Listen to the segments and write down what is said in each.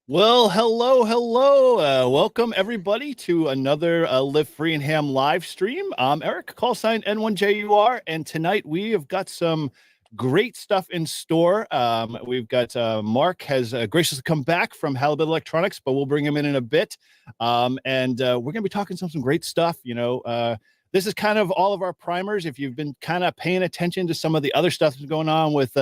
Well, hello. Welcome, everybody, to another Live Free and Ham live stream. I'm Eric, call sign N1JUR, and tonight we have got some great stuff in store. We've got Mark has graciously come back from Halibut Electronics, but we'll bring him in a bit. And we're going to be talking some great stuff. This is kind of all of our primers. If you've been kind of paying attention to some of the other stuff that's going on with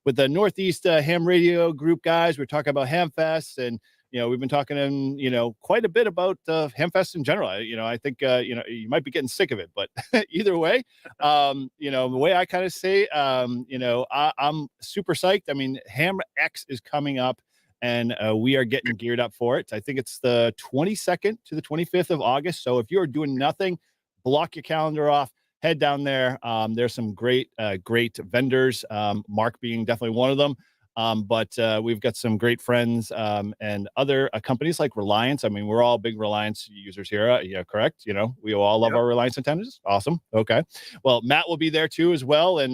with the Northeast Ham Radio Group guys, we're talking about Hamfest, and we've been talking quite a bit about Hamfest in general. I think you might be getting sick of it, but either way, the way I kind of say, I'm super psyched. I mean, HamX is coming up, and we are getting geared up for it. I think it's the 22nd to the 25th of August. So if you're doing nothing, block your calendar off. Head down there. There's some great vendors, Mark being definitely one of them. But we've got some great friends and other companies like Reliance. I mean, we're all big Reliance users here. Yeah, correct. We all love our Reliance antennas. Awesome. Okay. Well, Matt will be there too as well. And,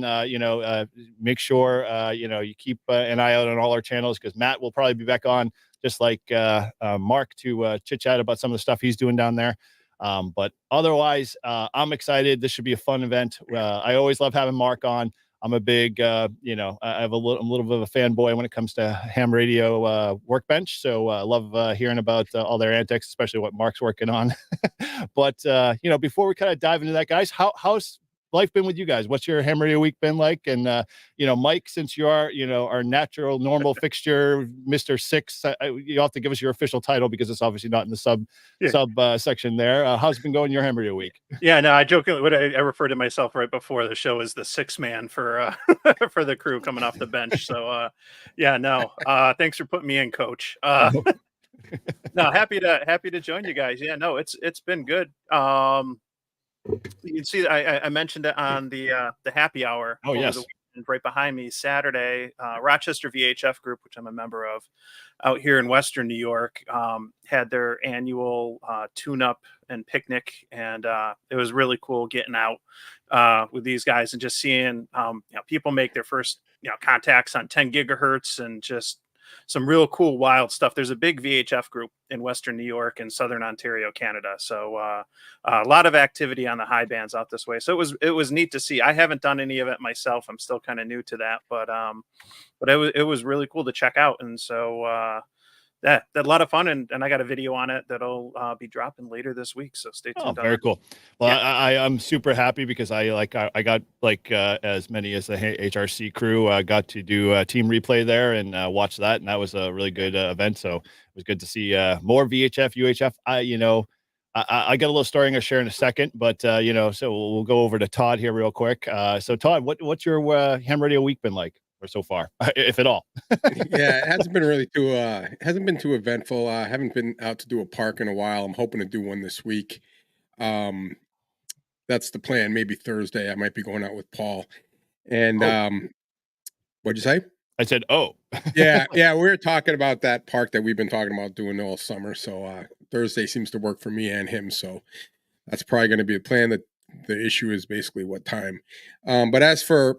make sure, you keep an eye out on all our channels, because Matt will probably be back on just like Mark to chit chat about some of the stuff he's doing down there. But otherwise, I'm excited. This should be a fun event. I always love having Mark on. I'm a big, I'm a little bit of a fanboy when it comes to ham radio workbench. So I love hearing about all their antics, especially what Mark's working on. But, before we kind of dive into that, guys, how's life been with you guys? What's your ham radio week been like? And, Mike, since you are, our natural normal fixture, Mr. Six, you have to give us your official title because it's obviously not in the sub section there. How's it been going your ham radio week? Yeah, no, I jokingly, I refer to myself right before the show as the six man for for the crew coming off the bench. So, thanks for putting me in, Coach. No, happy to join you guys. Yeah, no, it's been good. You can see I mentioned it on the happy hour. Oh, yes. The weekend, right behind me, Saturday, Rochester VHF Group, which I'm a member of, out here in Western New York, had their annual tune-up and picnic, and it was really cool getting out with these guys and just seeing people make their first contacts on 10 gigahertz and just some real cool, wild stuff. There's a big VHF group in Western New York and Southern Ontario, Canada. So a lot of activity on the high bands out this way. So it was neat to see. I haven't done any of it myself. I'm still kind of new to that, but it was really cool to check out. And so a lot of fun, and I got a video on it that'll be dropping later this week. So stay Oh, tuned on very that. cool. Well, Yeah. I'm super happy because I got like as many as the HRC crew got to do a team replay there and watch that, and that was a really good event. So it was good to see more VHF, UHF. I got a little story I'm gonna share in a second, but so we'll go over to Todd here real quick. So Todd, what's your ham radio week been like, or so far, if at all? Yeah, it hasn't been really too it hasn't been too eventful. I haven't been out to do a park in a while. I'm hoping to do one this week. Um that's the plan. Maybe Thursday I might be going out with Paul. And Oh, what'd you say? I said, oh, Yeah, we were talking about that park that we've been talking about doing all summer. So Thursday seems to work for me and him. So that's probably going to be a plan. That the issue is basically what time. But as for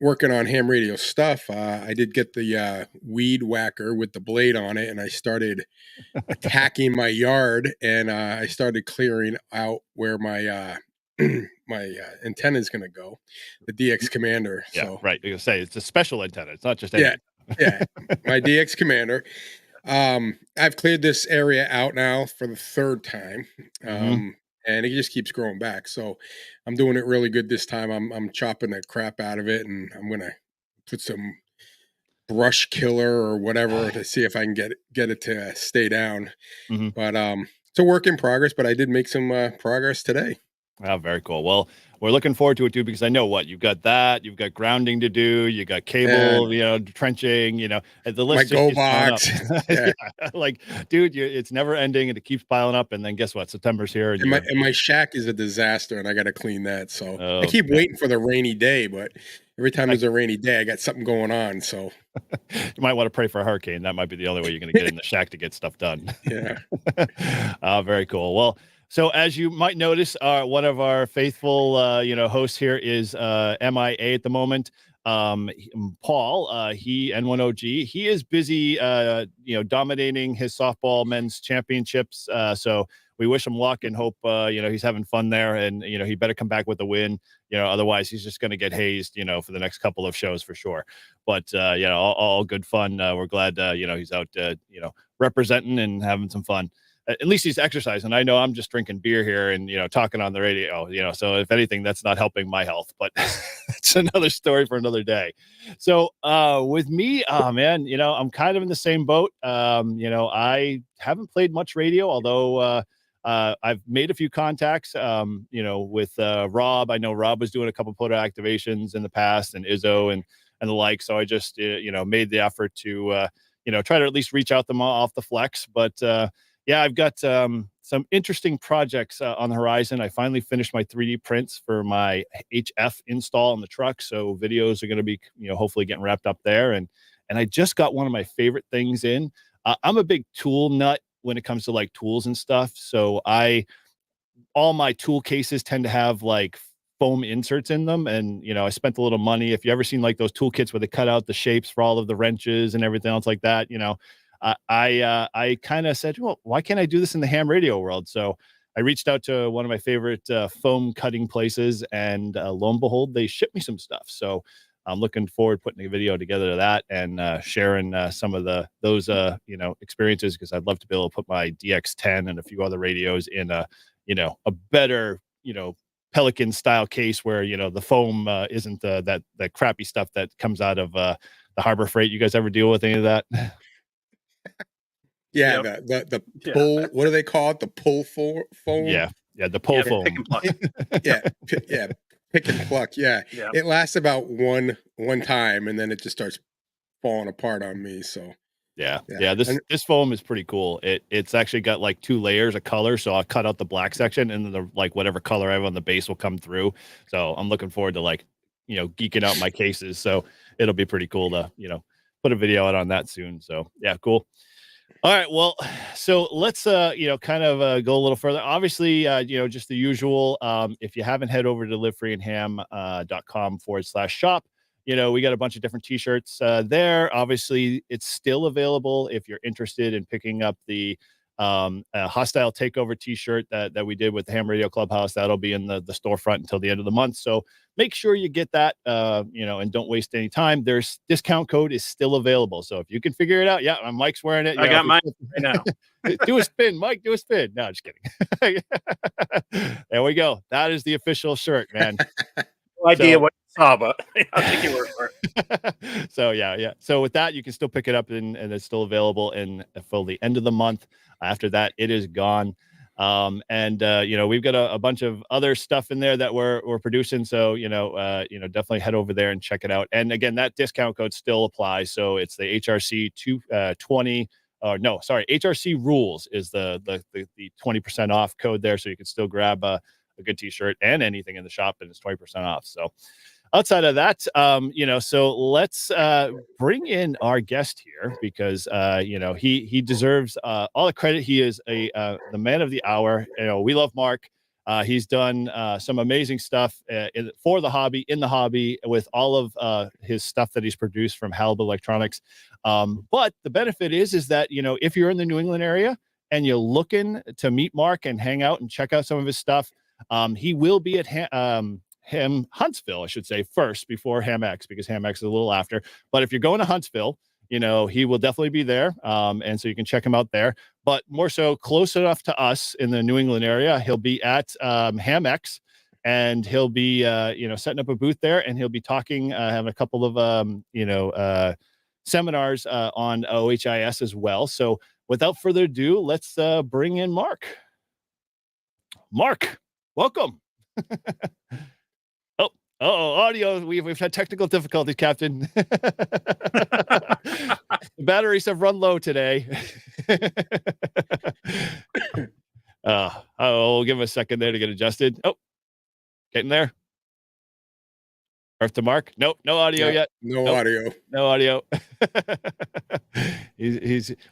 working on ham radio stuff, I did get the weed whacker with the blade on it, and I started attacking my yard, and I started clearing out where my my antenna is going to go, the DX Commander. yeah, So right. You're gonna say it's a special antenna. It's not just yeah, any. yeah, my DX Commander. I've cleared this area out now for the third time. Mhm. And it just keeps growing back. So I'm doing it really good this time. I'm chopping the crap out of it, and I'm gonna put some brush killer or whatever to see if I can get it to stay down. Mhm. But it's a work in progress. But I did make some progress today. Oh, very cool. Well, we're looking forward to it too, because I know what you've got that, you've got grounding to do, you got And cable, trenching, and the my list just Go keeps piling up. box, Yeah, yeah, like, dude, it's never ending and it keeps piling up. And then guess what? September's here and and my shack is a disaster, and I got to clean that. So I oh, keep yeah. waiting for the rainy day, but every time there's a rainy day, I got something going on. So You might want to pray for a hurricane. That might be the only way you're going to get in the shack to get stuff done. yeah. Very cool. Well, so as you might notice, one of our faithful, hosts here is MIA at the moment. Paul, he N1OG, he is busy, dominating his softball men's championships. So we wish him luck and hope, he's having fun there, and he better come back with a win. Otherwise he's just going to get hazed, for the next couple of shows for sure. But all good fun. We're glad, he's out, representing and having some fun. At least he's exercising. I know I'm just drinking beer here and talking on the radio. So if anything, that's not helping my health. But it's another story for another day. So with me, oh man, I'm kind of in the same boat. I haven't played much radio, although I've made a few contacts. With Rob. I know Rob was doing a couple photo activations in the past, and Izzo and the like. So I just made the effort to try to at least reach out them off the flex. But yeah, I've got some interesting projects on the horizon. I finally finished my 3D prints for my HF install in the truck, so videos are going to be hopefully getting wrapped up there. And I just got one of my favorite things in. I'm a big tool nut when it comes to like tools and stuff. So all my tool cases tend to have like foam inserts in them, and I spent a little money. If you ever seen like those tool kits where they cut out the shapes for all of the wrenches and everything else like that, I kind of said, well, why can't I do this in the ham radio world? So I reached out to one of my favorite foam cutting places, and lo and behold, they shipped me some stuff. So I'm looking forward to putting a video together of that and sharing some of those experiences, because I'd love to be able to put my DX10 and a few other radios in a better Pelican style case where the foam isn't that crappy stuff that comes out of the Harbor Freight. You guys ever deal with any of that? Yeah, Yep. the Yeah. pull. What do they call it? The pull foam. Yeah, the pull Yeah, foam. pick and pluck. Yeah, yeah, pick and pluck. Yeah, Yeah. it lasts about one time, and then it just starts falling apart on me. So Yeah. This foam is pretty cool. It's actually got like two layers of color, so I'll cut out the black section, and then the like whatever color I have on the base will come through. So I'm looking forward to like geeking out my cases. So it'll be pretty cool to put a video out on that soon. So yeah, cool. All right, well, so let's kind of go a little further. Obviously, just the usual. If you haven't, head over to livefreeandham.com/shop. We got a bunch of different t-shirts there. Obviously, it's still available if you're interested in picking up the a hostile takeover t-shirt that we did with the Ham Radio Clubhouse. That'll be in the storefront until the end of the month. So make sure you get that, and don't waste any time. There's discount code is still available. So if you can figure it out, Mike's wearing it. I got mine right now. Do a spin, Mike, do a spin. No, just kidding. There we go. That is the official shirt, man. No idea what you saw, but I'll take your word for it. So so with that, you can still pick it up and it's still available for the end of the month. After that, it is gone. We've got a bunch of other stuff in there that we're producing. So, definitely head over there and check it out. And again, that discount code still applies. So it's the HRC 20. HRC rules is the 20% off code there. So you can still grab a good t-shirt and anything in the shop, and it's 20% off. So outside of that, so let's bring in our guest here because he deserves all the credit. He is the man of the hour. We love Mark. He's done some amazing stuff for the hobby, in the hobby, with all of his stuff that he's produced from Halibut Electronics. But the benefit is that if you're in the New England area and you're looking to meet Mark and hang out and check out some of his stuff, he will be at Huntsville, I should say, first before HamX, because HamX is a little after. But if you're going to Huntsville, he will definitely be there. And so you can check him out there. But more so, close enough to us in the New England area, he'll be at HamX, and he'll be setting up a booth there, and he'll be talking, having a couple of seminars on OHIS as well. So without further ado, let's bring in Mark. Mark, welcome. Audio. We've had technical difficulties, Captain. The batteries have run low today. I'll give him a second there to get adjusted. Oh, getting there. Earth to Mark. Nope, no audio yet. No audio. No audio.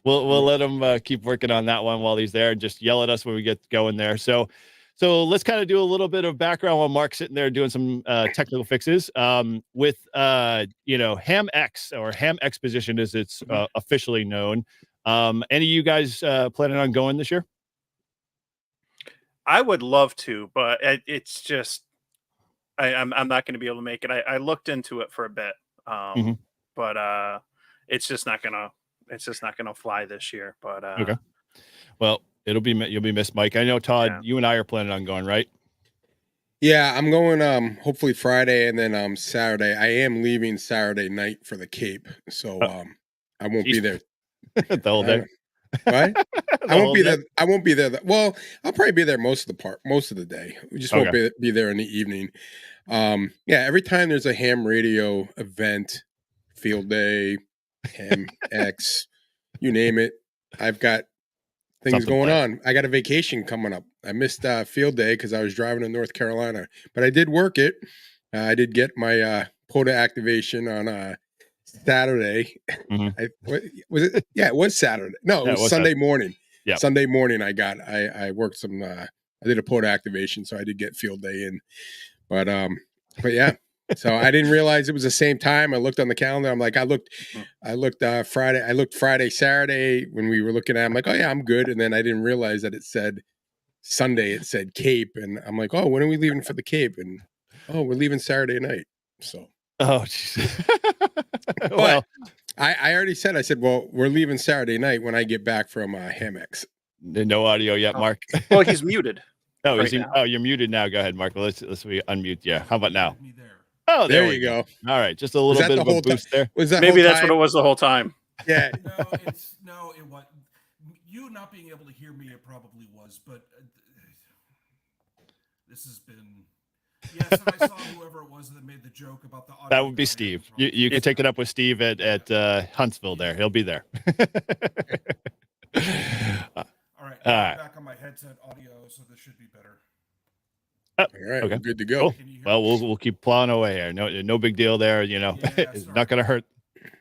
We'll let him keep working on that one while he's there, and just yell at us when we get going there. So let's kind of do a little bit of background while Mark's sitting there doing some technical fixes with HamX, or HamXposition as it's officially known. Any of you guys planning on going this year? I would love to, but it's just I'm not going to be able to make it. I looked into it for a bit, but it's just not gonna fly this year. But okay, well. You'll be missed, Mike. I know, Todd, you and I are planning on going, right? Yeah, I'm going hopefully Friday, and then Saturday. I am leaving Saturday night for the Cape, so I won't be there the whole day. Right? I won't be there. I won't be there. Well, I'll probably be there most of the day. We just won't be there in the evening. Every time there's a ham radio event, field day, HamX, you name it, I've got things going on. I got a vacation coming up. I missed field day because I was driving to North Carolina, but I did work it. I did get my POTA activation on Saturday. Was it? Yeah, it was Saturday. No, it was Sunday morning. Yeah, Sunday morning. I worked some. I did a POTA activation, so I did get field day in. But yeah. So I didn't realize it was the same time. I looked on the calendar. I'm like, I looked Friday. I looked Friday, Saturday when we were looking at it. I'm like, oh yeah, I'm good. And then I didn't realize that it said Sunday. It said Cape, and I'm like, oh, when are we leaving for the Cape? And oh, we're leaving Saturday night. So well, I already said. I said, well, we're leaving Saturday night when I get back from HamX. No audio yet, Mark. Well, he's muted. Oh, right oh, you're muted now. Go ahead, Mark. Well, let's unmute. Yeah. How about now? Oh, there you go. All right, just a little bit of a boost there. Maybe that's what it was the whole time. Yeah. No, it was you not being able to hear me. It probably was, but this has been. Yes, and I saw whoever it was that made the joke about the audio. That would be Steve. You can take it up with Steve at Huntsville. There, he'll be there. All right, back on my headset audio, so this should be better. All right, okay. Good to go. Cool. Well, we'll keep plowing away here. No big deal there. It's not gonna hurt.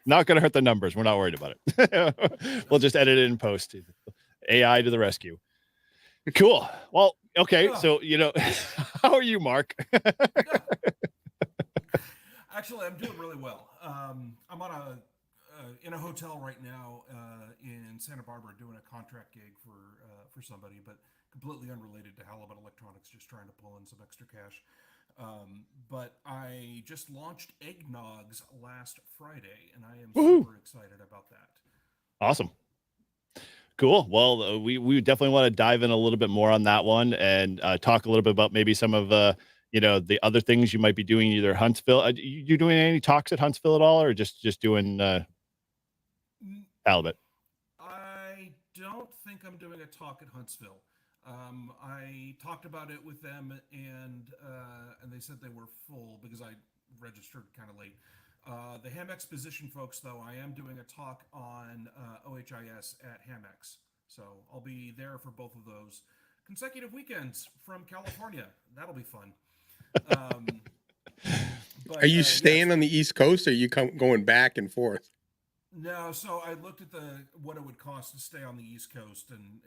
Not gonna hurt the numbers. We're not worried about it. We'll just edit it in post. AI to the rescue. Cool. Well, okay. So how are you, Mark? Actually, I'm doing really well. I'm on in a hotel right now in Santa Barbara doing a contract gig for somebody, but completely unrelated to Halibut Electronics, just trying to pull in some extra cash. But I just launched Eggnogs last Friday, and I am Woohoo. super excited about that. Awesome. Cool. Well, we definitely want to dive in a little bit more on that one and talk a little bit about maybe some of the other things you might be doing, either Huntsville. You doing any talks at Huntsville at all, or just doing Halibut? I don't think I'm doing a talk at Huntsville. I talked about it with them, and they said they were full because I registered kind of late. The HamXposition folks, though, I am doing a talk on OHIS at HamX. So I'll be there for both of those consecutive weekends from California. That'll be fun. Are you staying on the East Coast, or are you going back and forth? No, so I looked at what it would cost to stay on the East Coast, and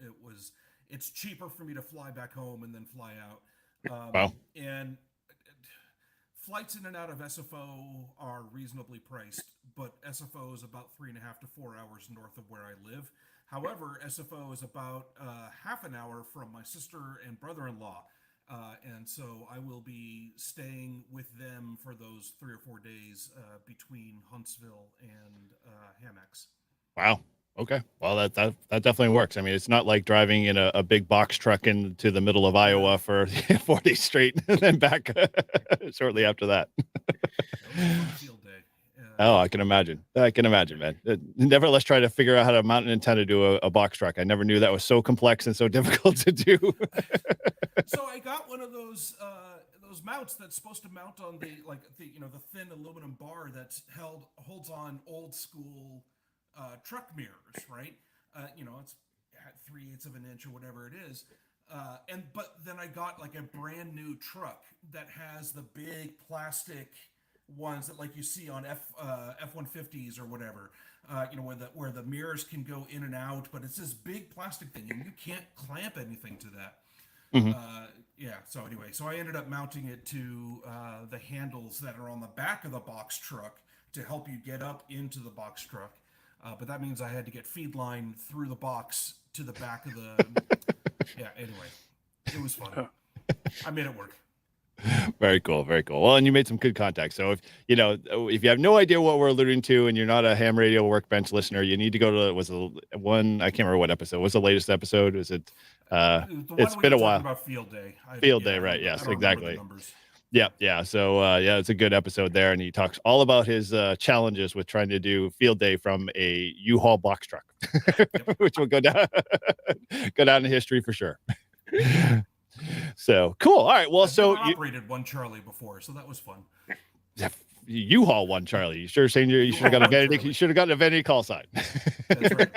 it's cheaper for me to fly back home and then fly out. Wow. And flights in and out of SFO are reasonably priced, but SFO is about 3.5 to 4 hours north of where I live. However, SFO is about half an hour from my sister and brother-in-law. And so I will be staying with them for those 3 or 4 days between Huntsville and HamX. Wow. Okay. Well, that definitely works. I mean, it's not like driving in a big box truck into the middle of Iowa for 4 days straight and then back shortly after that. That was a fun field day. Oh, I can imagine. Man. Nevertheless, try to figure out how to mount an antenna to a box truck. I never knew that was so complex and so difficult to do. So I got one of those mounts that's supposed to mount on the thin aluminum bar that holds on old school truck mirrors, right? It's at 3/8 of an inch or whatever it is. But then I got like a brand new truck that has the big plastic ones that like you see on F-150s or whatever, where the mirrors can go in and out, but it's this big plastic thing and you can't clamp anything to that. Mm-hmm. So anyway, so I ended up mounting it to the handles that are on the back of the box truck to help you get up into the box truck. But that means I had to get feed line through the box to the back of the. Anyway, it was fun. I made it work. Very cool. Well, and you made some good contacts. So if you have no idea what we're alluding to and you're not a Ham Radio Workbench listener, you need to go to I can't remember what episode. What's the latest episode? Was it it's been a while. About Field Day. Day, right? Yes, exactly. Yeah. So it's a good episode there, and he talks all about his challenges with trying to do Field Day from a U-Haul box truck, which will go down in history for sure. So cool. All right. Well, I've operated one Charlie before, so that was fun. U-Haul one Charlie. You sure saying you should have gotten a vanity call sign. That's right.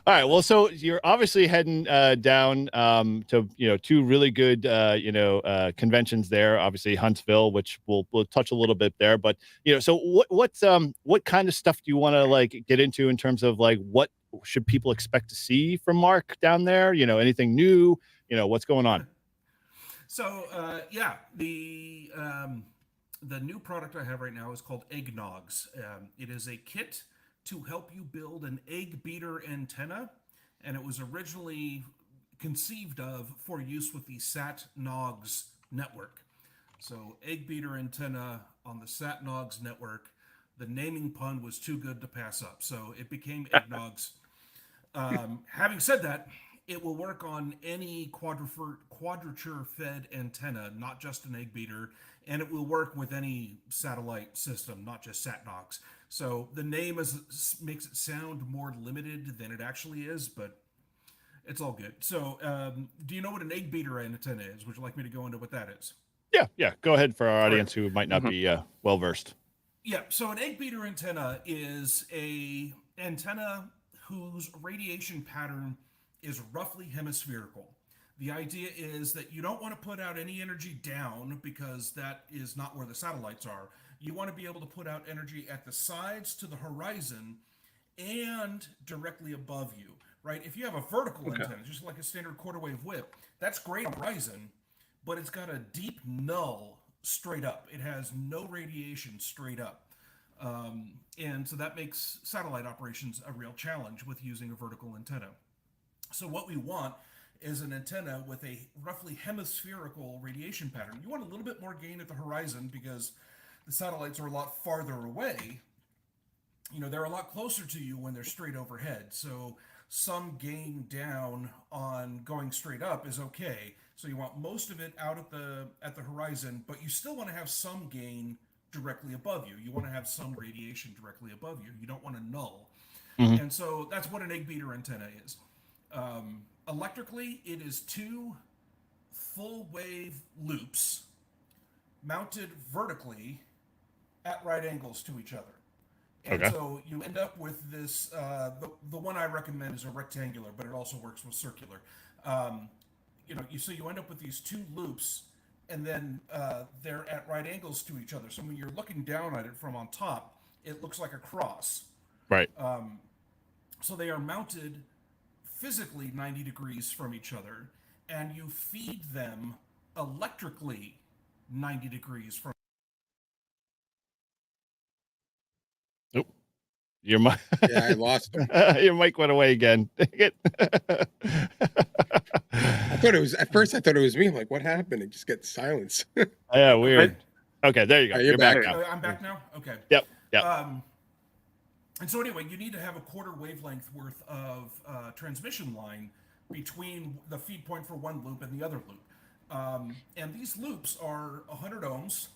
All right. Well, so you're obviously heading down to two really good conventions there. Obviously Huntsville, which we'll touch a little bit there. But so what kind of stuff do you want to like get into in terms of like what should people expect to see from Mark down there? Anything new? What's going on? So the new product I have right now is called Eggnogs. It is a kit to help you build an egg beater antenna, and it was originally conceived of for use with the SatNogs network. So egg beater antenna on the SatNogs network. The naming pun was too good to pass up, so it became Eggnogs. Having said that, it will work on any quadrature fed antenna, not just an egg beater, and it will work with any satellite system, not just SatNogs. So the name makes it sound more limited than it actually is, but it's all good. So do you know what an egg beater antenna is? Would you like me to go into what that is? Yeah. Go ahead for our audience who might not be well versed. Yeah. So an egg beater antenna is a antenna whose radiation pattern is roughly hemispherical. The idea is that you don't want to put out any energy down because that is not where the satellites are. You want to be able to put out energy at the sides to the horizon and directly above you, right? If you have a vertical antenna, just like a standard quarter wave whip, that's great on horizon, but it's got a deep null straight up. It has no radiation straight up. And so that makes satellite operations a real challenge with using a vertical antenna. So what we want is an antenna with a roughly hemispherical radiation pattern. You want a little bit more gain at the horizon because the satellites are a lot farther away. You know, they're a lot closer to you when they're straight overhead. So some gain down on going straight up is okay. So you want most of it out at the horizon, but you still want to have some gain directly above you. You want to have some radiation directly above you. You don't want a null. Mhm. And so that's what an egg beater antenna is. Electrically, it is 2 full wave loops mounted vertically at right angles to each other. And Okay. so you end up with this, the one I recommend is a rectangular, but it also works with circular. So you end up with these 2 loops, and then they're at right angles to each other. So when you're looking down at it from on top, it looks like a cross. Right. So they are mounted physically 90 degrees from each other, and you feed them electrically 90 degrees from. Nope. Your mic. Yeah, I lost him. Your mic went away again. Dang it. I thought it was at first. I thought it was me. I'm like, what happened? It just gets silence. Yeah, weird. Okay, there you go. All right, You're back back. now. I'm back now? Okay. Yep. Yep. And so anyway, you need to have a quarter wavelength worth of transmission line between the feed point for one loop and the other loop. And these loops are 100 ohms,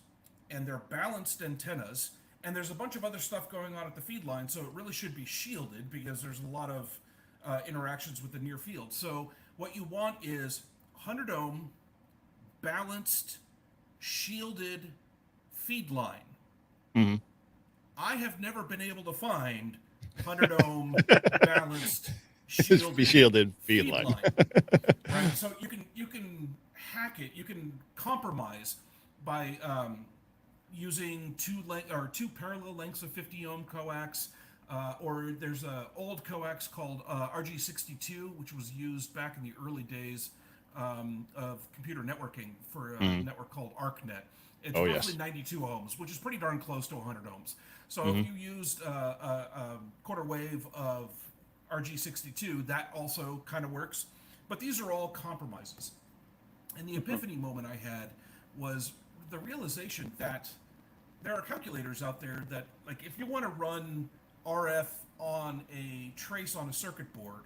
and they're balanced antennas. And there's a bunch of other stuff going on at the feed line, so it really should be shielded because there's a lot of interactions with the near field. So what you want is 100 ohm, balanced, shielded feed line. Mhm. I have never been able to find 100 ohm balanced Shielded feed line. Right? So you can hack it. You can compromise by using two parallel lengths of 50 ohm coax, or there's an old coax called RG62, which was used back in the early days of computer networking for a network called ArcNet. It's roughly 92 ohms, which is pretty darn close to 100 ohms. So if you used a quarter wave of RG62, that also kind of works. But these are all compromises. And the epiphany moment I had was the realization that there are calculators out there that, like, if you want to run RF on a trace on a circuit board,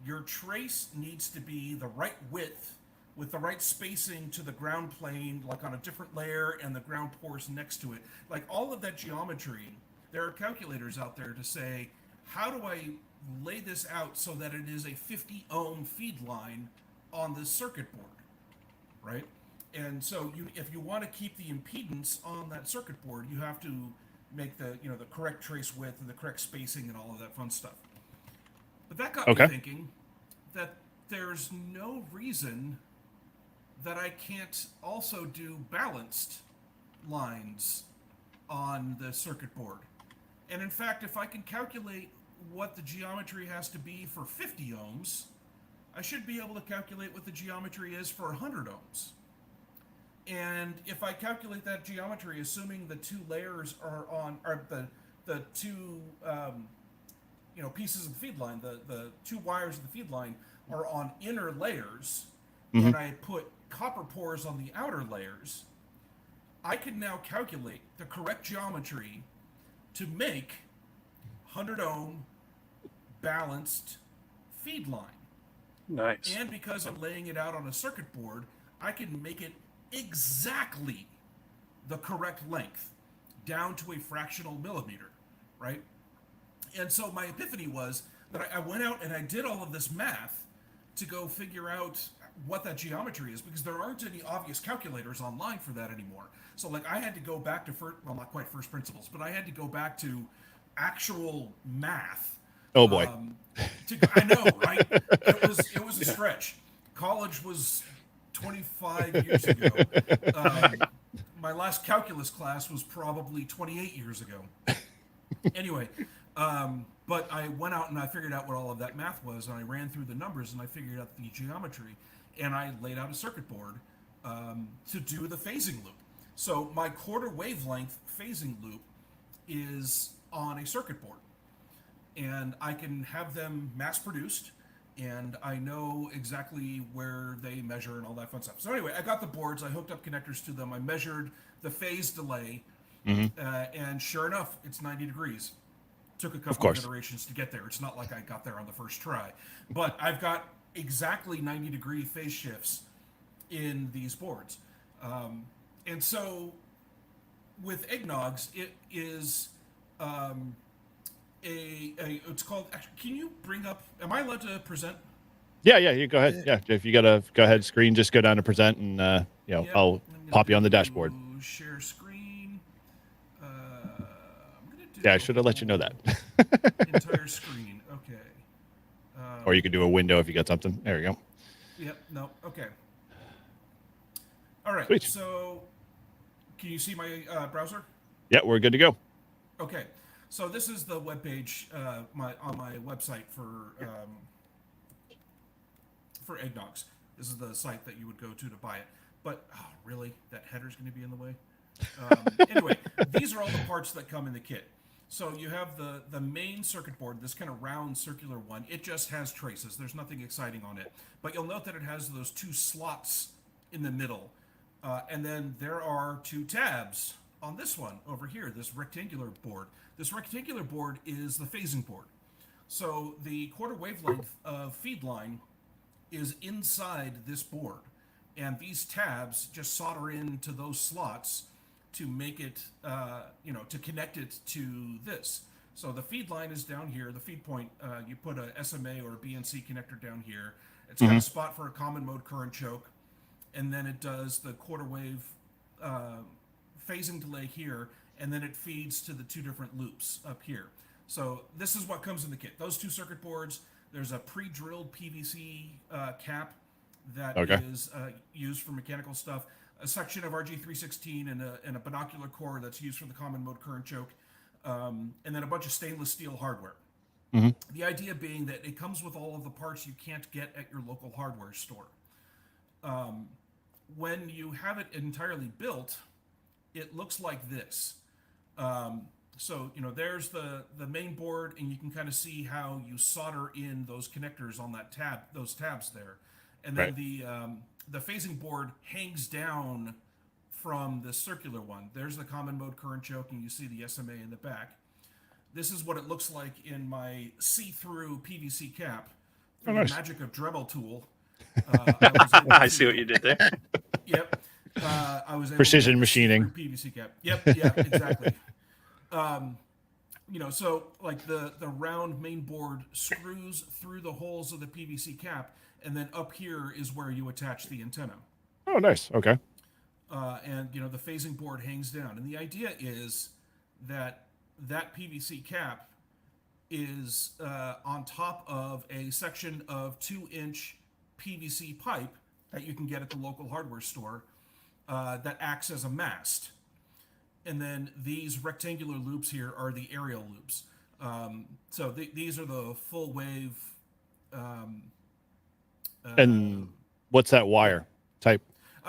your trace needs to be the right width with the right spacing to the ground plane, like on a different layer, and the ground pores next to it. Like all of that geometry, there are calculators out there to say, how do I lay this out so that it is a 50 ohm feed line on this circuit board, right? And so if you want to keep the impedance on that circuit board, you have to make the correct trace width and the correct spacing and all of that fun stuff. But that got me thinking that there's no reason that I can't also do balanced lines on the circuit board. And in fact, if I can calculate what the geometry has to be for 50 ohms, I should be able to calculate what the geometry is for 100 ohms. And if I calculate that geometry, assuming the 2 layers are on, or the 2 pieces of the feed line, the 2 wires of the feed line are on inner layers, and I put copper pores on the outer layers, I can now calculate the correct geometry to make 100 ohm balanced feed line. Nice. And because I'm laying it out on a circuit board, I can make it exactly the correct length down to a fractional millimeter, right? And so my epiphany was that I went out and I did all of this math to go figure out what that geometry is, because there aren't any obvious calculators online for that anymore. So like I had to go back to not quite first principles, but I had to go back to actual math. Oh boy. I know, right? It was a stretch. College was 25 years ago. My last calculus class was probably 28 years ago. Anyway, but I went out and I figured out what all of that math was, and I ran through the numbers and I figured out the geometry, and I laid out a circuit board to do the phasing loop. So my quarter wavelength phasing loop is on a circuit board, and I can have them mass produced, and I know exactly where they measure and all that fun stuff. So anyway, I got the boards, I hooked up connectors to them, I measured the phase delay, and sure enough, it's 90 degrees. Took a couple of iterations to get there. It's not like I got there on the first try, but I've got exactly 90-degree phase shifts in these boards. And so with Eggnogs, it is it's called, can you bring up, am I allowed to present? Yeah, you go ahead. Yeah, if you got to go ahead, screen, just go down to present, and I'll pop you on the dashboard. Share screen. I'm gonna do Yeah, I should have let you know that. entire screen. Okay. Or you could do a window if you got something. There you go. Yep. No. Okay. All right. Sweet. So, can you see my browser? Yeah, we're good to go. Okay. So this is the webpage on my website for Eggnogs. This is the site that you would go to buy it. But really, that header's going to be in the way. Anyway, these are all the parts that come in the kit. So you have the main circuit board, this kind of round circular one. It just has traces. There's nothing exciting on it. But you'll note that it has those two slots in the middle. And then there are two tabs on this one over here, this rectangular board. This rectangular board is the phasing board. So the quarter wavelength of feed line is inside this board. And these tabs just solder into those slots to make it, to connect it to this. So the feed line is down here. The feed point, you put a SMA or a BNC connector down here. It's got a spot for a common mode current choke. And then it does the quarter wave phasing delay here. And then it feeds to the two different loops up here. So this is what comes in the kit. Those two circuit boards, there's a pre-drilled PVC cap that is used for mechanical stuff, a section of RG316 and a binocular core that's used for the common mode current choke, and then a bunch of stainless steel hardware. The idea being that it comes with all of the parts you can't get at your local hardware store. When you have it entirely built, it looks like this. So, there's the main board, and you can kind of see how you solder in those connectors on that those tabs there. And then the phasing board hangs down from the circular one. There's the common mode current choke, and you see the SMA in the back. This is what it looks like in my see-through PVC cap. The magic of Dremel tool. I see what you did there. Yep. I was able Precision to machining. PVC cap. Yep, exactly. So like the round main board screws through the holes of the PVC cap, and then up here is where you attach the antenna. Oh, nice. Okay. And the phasing board hangs down, and the idea is that PVC cap is on top of a section of 2-inch PVC pipe that you can get at the local hardware store that acts as a mast. And then these rectangular loops here are the aerial loops. So these are the full wave. And what's that wire type?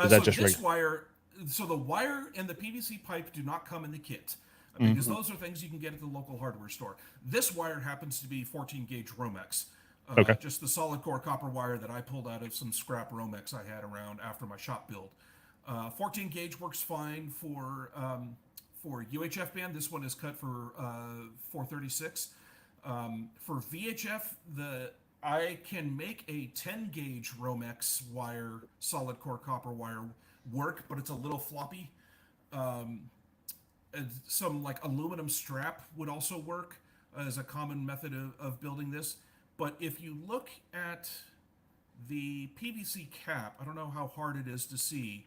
Is that just this wire? So the wire and the PVC pipe do not come in the kit because those are things you can get at the local hardware store. This wire happens to be 14 gauge Romex. Just the solid core copper wire that I pulled out of some scrap Romex I had around after my shop build. 14 gauge works fine for UHF band. This one is cut for 436. For VHF, I can make a 10 gauge Romex wire, solid core copper wire work, but it's a little floppy. Some like aluminum strap would also work as a common method of building this. But if you look at the PVC cap, I don't know how hard it is to see.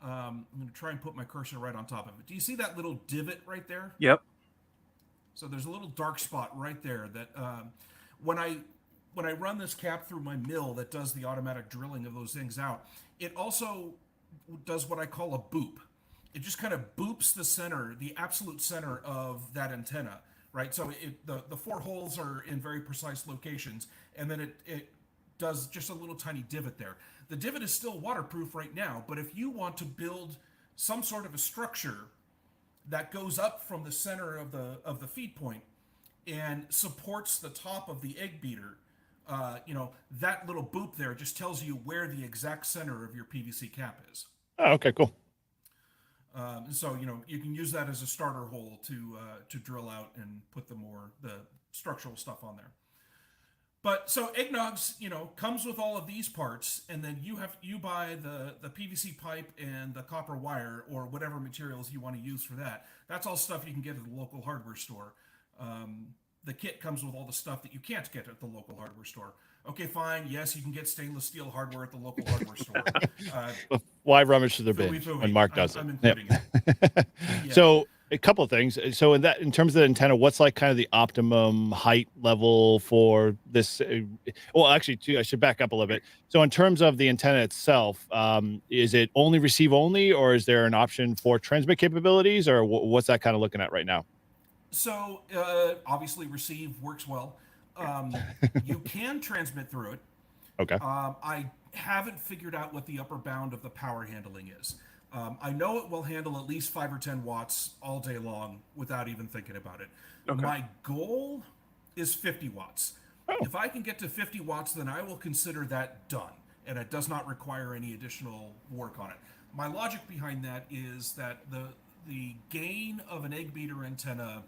I'm going to try and put my cursor right on top of it. Do you see that little divot right there? Yep. So there's a little dark spot right there that when I run this cap through my mill that does the automatic drilling of those things out, it also does what I call a boop. It just kind of boops the center, the absolute center of that antenna, right? So the four holes are in very precise locations, and then it does just a little tiny divot there. The divot is still waterproof right now, but if you want to build some sort of a structure that goes up from the center of the feed point and supports the top of the egg beater. That little boop there just tells you where the exact center of your PVC cap is. Oh, okay, cool. So you can use that as a starter hole to drill out and put the structural stuff on there. But so Eggnogs, comes with all of these parts, and then you buy the PVC pipe and the copper wire or whatever materials you want to use for that. That's all stuff you can get at the local hardware store. The kit comes with all the stuff that you can't get at the local hardware store. Okay, fine. Yes, you can get stainless steel hardware at the local hardware store. Why rummage through their Fooey, bins fooey. when Mark does I'm it? including it. Yeah. So a couple of things. So in terms of the antenna, what's like kind of the optimum height level for this? Well, actually, I should back up a little bit. So in terms of the antenna itself, is it only receive only, or is there an option for transmit capabilities, or what's that kind of looking at right now? So obviously receive works well. You can transmit through it. Okay. I haven't figured out what the upper bound of the power handling is. I know it will handle at least 5 or 10 watts all day long without even thinking about it. Okay. My goal is 50 watts. Oh. If I can get to 50 watts, then I will consider that done, and it does not require any additional work on it. My logic behind that is that the gain of an egg beater antenna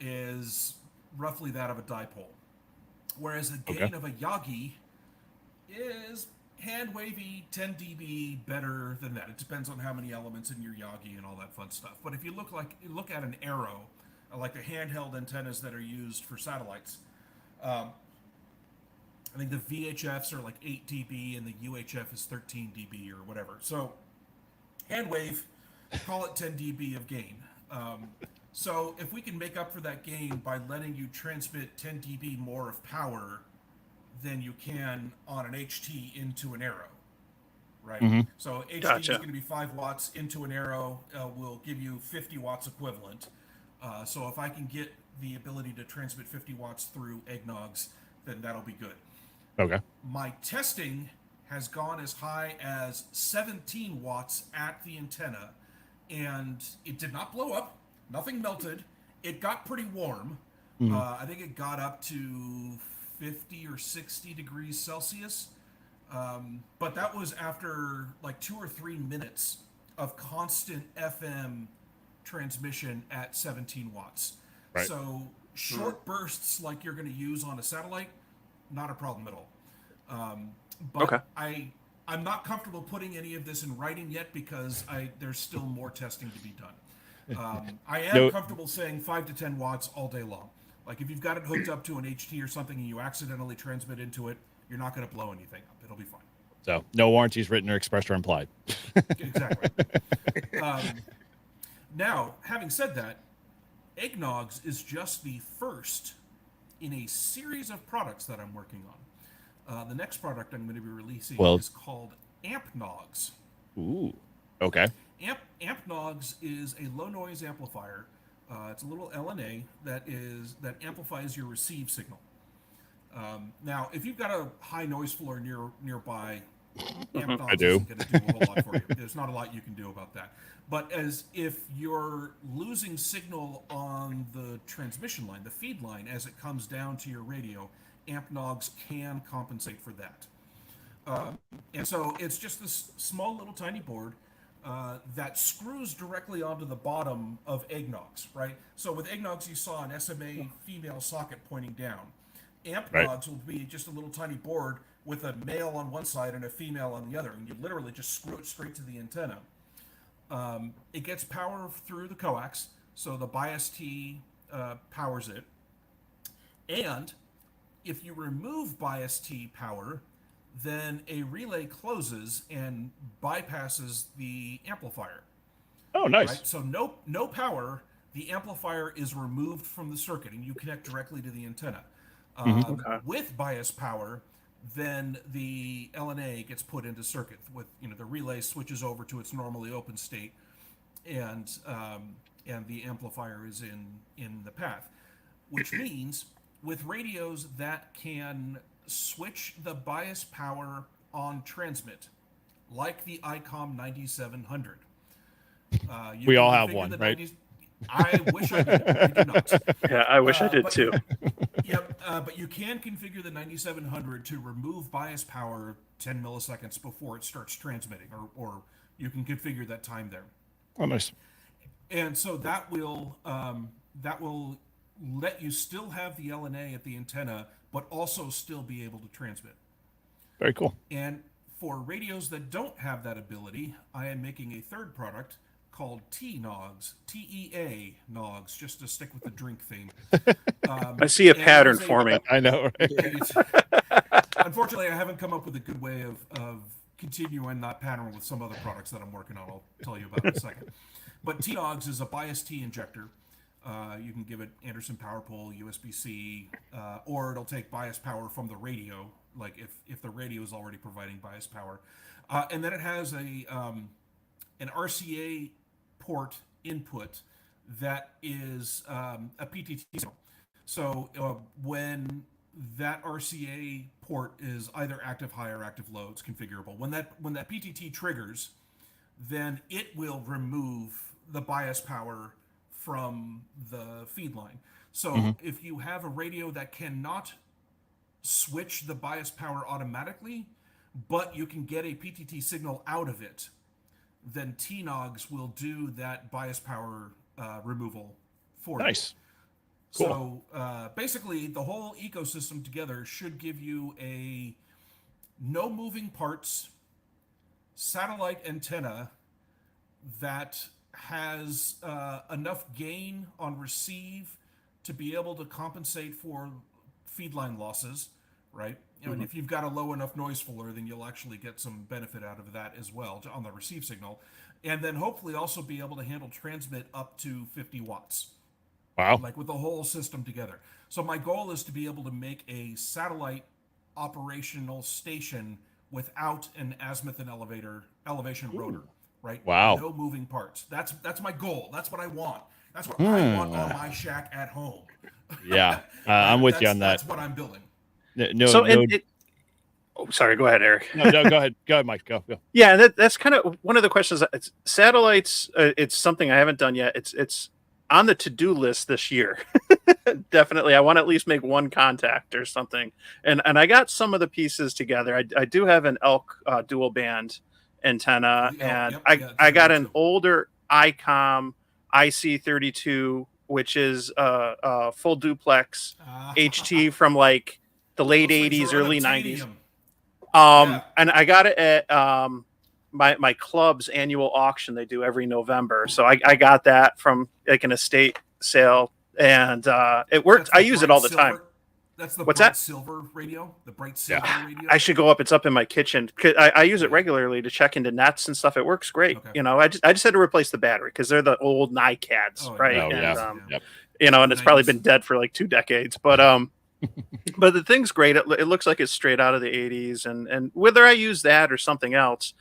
is roughly that of a dipole, whereas the gain of a Yagi is hand wavy 10 dB better than that. It depends on how many elements in your Yagi and all that fun stuff. But if you look at an arrow, like the handheld antennas that are used for satellites, I think the VHFs are like 8 dB and the UHF is 13 dB or whatever. So hand wave, call it 10 dB of gain. So if we can make up for that gain by letting you transmit 10 dB more of power than you can on an HT into an arrow, right? Mm-hmm. So HT Gotcha. is going to be 5 watts into an arrow, will give you 50 watts equivalent. So if I can get the ability to transmit 50 watts through Eggnogs, then that'll be good. Okay. My testing has gone as high as 17 watts at the antenna, and it did not blow up. Nothing melted. It got pretty warm. Mm-hmm. I think it got up to 50 or 60 degrees Celsius. But that was after like 2 or 3 minutes of constant FM transmission at 17 watts. Right. So short bursts like you're going to use on a satellite, not a problem at all. But Okay. I'm not comfortable putting any of this in writing yet because there's still more testing to be done. I am comfortable saying 5 to 10 watts all day long. Like if you've got it hooked up to an HT or something and you accidentally transmit into it, you're not going to blow anything up. It'll be fine. So no warranties written or expressed or implied. Exactly. Now, having said that, Eggnogs is just the first in a series of products that I'm working on. The next product I'm going to be releasing is called Ampnogs. Ooh. Okay. Ampnogs is a low noise amplifier. It's a little LNA that amplifies your receive signal. Now, if you've got a high noise floor nearby, Ampnogs isn't going to do a whole lot for you. There's not a lot you can do about that. But as if you're losing signal on the transmission line, the feed line, as it comes down to your radio, Ampnogs can compensate for that. And so it's just this small little tiny board that screws directly onto the bottom of Eggnogs, right? So with Eggnogs, you saw an SMA female socket pointing down. Ampnogs will be just a little tiny board with a male on one side and a female on the other, and you literally just screw it straight to the antenna. It gets power through the coax, so the bias T powers it. And if you remove bias T power, then a relay closes and bypasses the amplifier. Oh, nice. Right? So no power, the amplifier is removed from the circuit and you connect directly to the antenna. With bias power, then the LNA gets put into circuit with, the relay switches over to its normally open state, and the amplifier is in the path, which means with radios that can switch the bias power on transmit, like the ICOM 9700. We all have one, right? I wish I did. I do not. Yeah, I wish I did but- too. Yep, but you can configure the 9700 to remove bias power 10 milliseconds before it starts transmitting, or you can configure that time there. Oh, nice. And so that will let you still have the LNA at the antenna, but also still be able to transmit. Very cool. And for radios that don't have that ability, I am making a third product called T-Nogs, T-E-A Nogs, just to stick with the drink theme. I see a and pattern it was forming. I know, right? Unfortunately, I haven't come up with a good way of continuing that pattern with some other products that I'm working on. I'll tell you about in a second. But T-Nogs is a bias T injector. You can give it Anderson power pole, USB-C, or it'll take bias power from the radio, like if the radio is already providing bias power. And then it has an RCA port input that is a PTT signal. So when that RCA port is either active high or active low, it's configurable. When that PTT triggers, then it will remove the bias power from the feed line. So if you have a radio that cannot switch the bias power automatically, but you can get a PTT signal out of it, then T-Nogs will do that bias power removal for you. Nice. Cool. So basically, the whole ecosystem together should give you a no moving parts satellite antenna that has enough gain on receive to be able to compensate for feed line losses, right? And if you've got a low enough noise floor, then you'll actually get some benefit out of that as well on the receive signal. And then hopefully also be able to handle transmit up to 50 watts. Wow. Like with the whole system together. So my goal is to be able to make a satellite operational station without an azimuth and elevation rotor, right? Wow. No moving parts. That's my goal. That's what I want. That's what I want on my shack at home. Yeah. I'm with you on that. That's what I'm building. No, So, no, oh, sorry. Go ahead, Eric. no, go ahead. Go ahead, Mike. Go. Yeah, that's kind of one of the questions. It's satellites. It's something I haven't done yet. It's on the to-do list this year. Definitely, I want to at least make one contact or something. And I got some of the pieces together. I do have an elk dual band antenna, and I got an older ICOM IC32, which is a full duplex HT from like the late 80s, early 90s. And I got it at my club's annual auction they do every November. So I got that from like an estate sale, and it worked. I use it all the time. That's the What's bright that? silver radio, the bright silver radio. I should go up. It's up in my kitchen. I use it regularly to check into nets and stuff. It works great. Okay. You know, I just had to replace the battery because they're the old NiCads, right? Oh, yeah. And, you know, and it's probably been dead for like 2 decades. But but the thing's great. It looks like it's straight out of the 80s, and whether I use that or something else,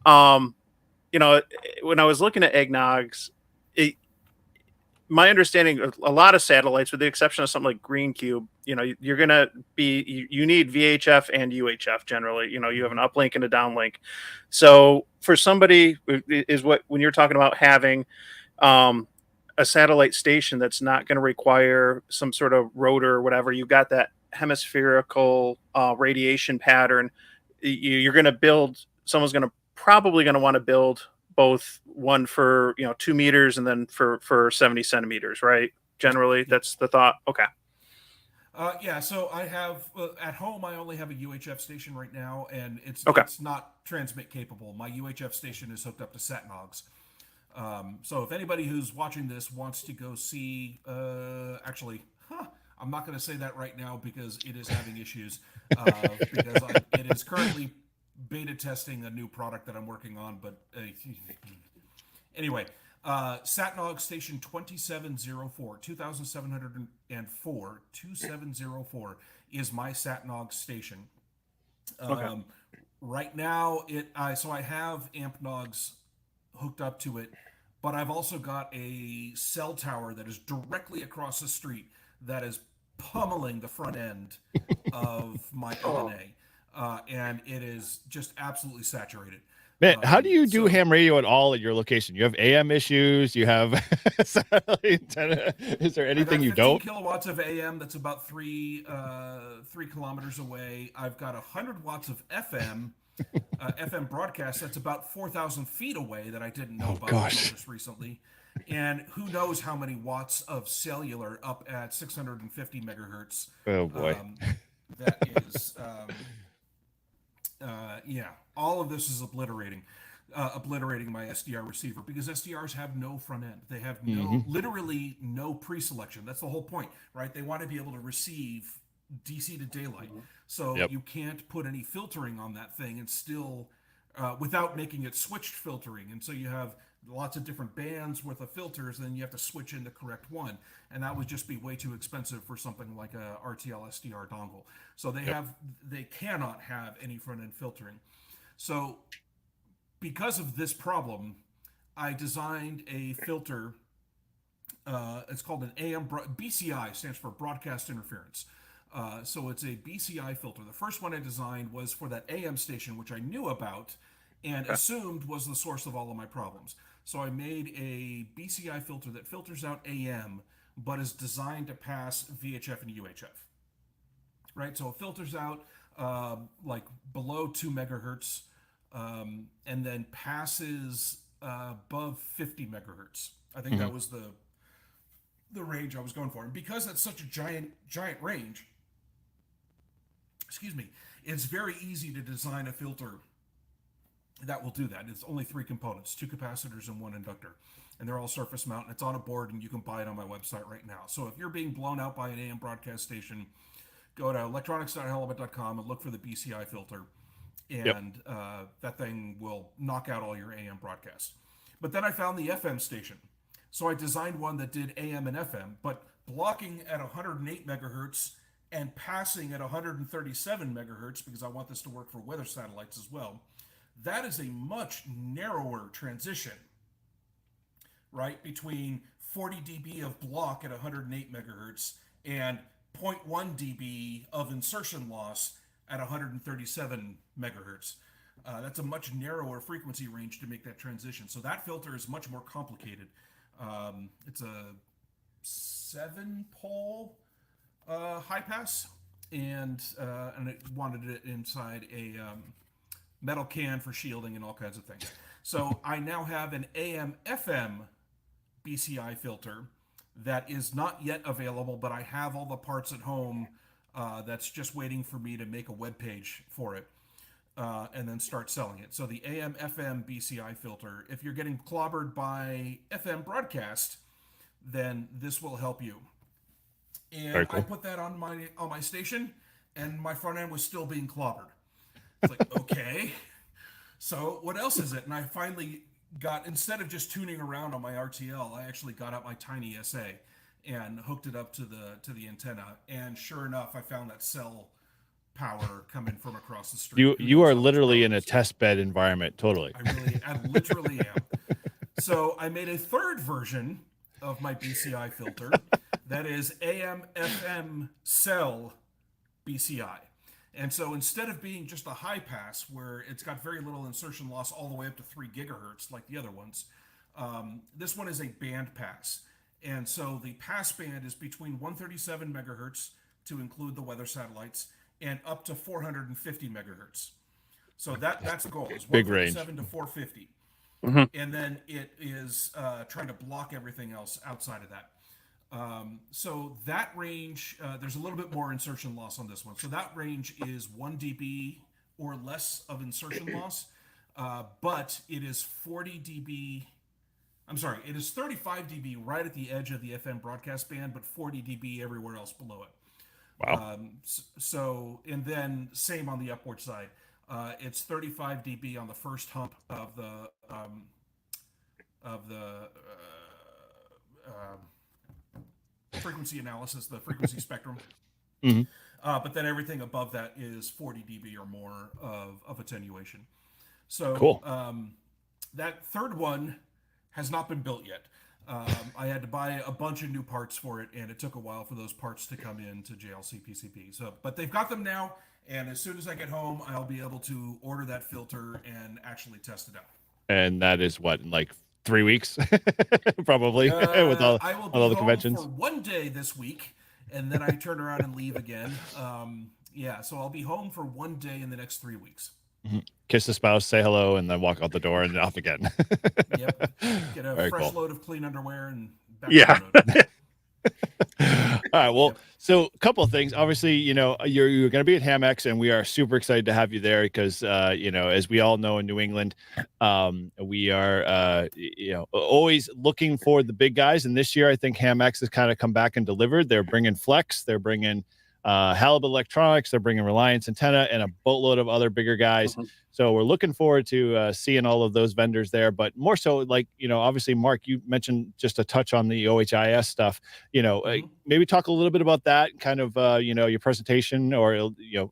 you know, when I was looking at Eggnogs, my understanding of a lot of satellites, with the exception of something like Green Cube, you know, you're gonna be you need VHF and UHF generally. You know, you have an uplink and a downlink. So for somebody is what when you're talking about having a satellite station that's not going to require some sort of rotor or whatever, you've got that hemispherical radiation pattern. You're going to build. Someone's probably going to want to build both one for 2 meters and then for 70 centimeters, right? Generally, that's the thought. Okay. Yeah, so I have at home. I only have a UHF station right now, and it's not transmit capable. My UHF station is hooked up to SatNogs. So if anybody who's watching this wants to go see, actually, I'm not going to say that right now because it is having issues. Because it is currently beta testing a new product that I'm working on. But anyway, SatNog station 2704, 2704 is my SatNog station. Okay. Right now, so I have AmpNogs hooked up to it, but I've also got a cell tower that is directly across the street that is pummeling the front end of my LNA, and it is just absolutely saturated. Man, how do you do So ham radio at all at your location? You have AM issues. You have satellite antenna. Is there I anything got you 15 don't? kilowatts of AM. That's about 3 kilometers away. I've got 100 watts of FM broadcast. That's about 4,000 feet away that I didn't know Oh about until gosh. just recently. And who knows how many watts of cellular up at 650 megahertz. Oh boy. That is, yeah, all of this is obliterating my SDR receiver, because SDRs have no front end. They have literally no pre-selection. That's the whole point, right? They want to be able to receive DC to daylight. So Yep. you can't put any filtering on that thing and still, without making it switched filtering. And so you have lots of different bands worth of filters, and then you have to switch in the correct one. And that would just be way too expensive for something like a RTL SDR dongle. So they cannot have any front end filtering. So because of this problem, I designed a filter. It's called an BCI, stands for broadcast interference. So it's a BCI filter. The first one I designed was for that AM station, which I knew about and assumed was the source of all of my problems. So I made a BCI filter that filters out AM, but is designed to pass VHF and UHF. Right? So it filters out like below 2 megahertz, and then passes above 50 megahertz. I think that was the range I was going for. And because that's such a giant range, excuse me, it's very easy to design a filter that will do that. It's only 3 components, 2 capacitors and 1 inductor. And they're all surface mount, and it's on a board, and you can buy it on my website right now. So if you're being blown out by an AM broadcast station, go to electronics.halibut.com and look for the BCI filter, and that thing will knock out all your AM broadcasts. But then I found the FM station. So I designed one that did AM and FM, but blocking at 108 megahertz and passing at 137 megahertz, because I want this to work for weather satellites as well. That is a much narrower transition, right, between 40 dB of block at 108 megahertz and 0.1 dB of insertion loss at 137 megahertz. That's a much narrower frequency range to make that transition. So that filter is much more complicated. It's a 7-pole high pass, and it wanted it inside a metal can for shielding and all kinds of things. So I now have an AM/FM BCI filter that is not yet available, but I have all the parts at home. That's just waiting for me to make a web page for it, and then start selling it. So the AM/FM BCI filter, if you're getting clobbered by FM broadcast, then this will help you. And Very cool. I put that on my station, and my front end was still being clobbered. It's like, okay, so what else is it? And I finally got, instead of just tuning around on my RTL, I actually got out my tiny SA and hooked it up to the antenna. And sure enough, I found that cell power coming from across the street. You are literally in a test bed environment. Totally. I literally am. So I made a third version of my BCI filter that is AM/FM cell BCI. And so instead of being just a high pass where it's got very little insertion loss all the way up to 3 gigahertz like the other ones, this one is a band pass. And so the pass band is between 137 megahertz to include the weather satellites and up to 450 megahertz. So that's the goal, is Big range. 137 to 450. And then it is trying to block everything else outside of that. So that range, there's a little bit more insertion loss on this one. So that range is 1 dB or less of insertion loss, but it is it is 35 dB right at the edge of the FM broadcast band, but 40 dB everywhere else below it. Wow. So, and then same on the upward side. It's 35 dB on the first hump of the frequency analysis, the frequency spectrum. But then everything above that is 40 dB or more of attenuation. So Cool. That third one has not been built yet. I had to buy a bunch of new parts for it, and it took a while for those parts to come in to JLC PCP. So, but they've got them now, And as soon as I get home, I'll be able to order that filter and actually test it out. And that is what, in like 3 weeks, probably, with all I will be all the home conventions. for 1 day this week, and then I turn around and leave again. Yeah, so I'll be home for 1 day in the next 3 weeks. Kiss the spouse, say hello, and then walk out the door and off again. Yep. Get a Very fresh cool. load of clean underwear and back Yeah. on the road. All right. Well, Yep. so a couple of things. Obviously, you're going to be at HamX, and we are super excited to have you there because, as we all know in New England, we are, always looking for the big guys. And this year, I think HamX has kind of come back and delivered. They're bringing Flex, they're bringing Halibut Electronics, they're bringing Reliance Antenna, and a boatload of other bigger guys. Mhm. So we're looking forward to seeing all of those vendors there. But more so, like, obviously, Mark, you mentioned just a touch on the OHIS stuff. Maybe talk a little bit about that, kind of, your presentation, or,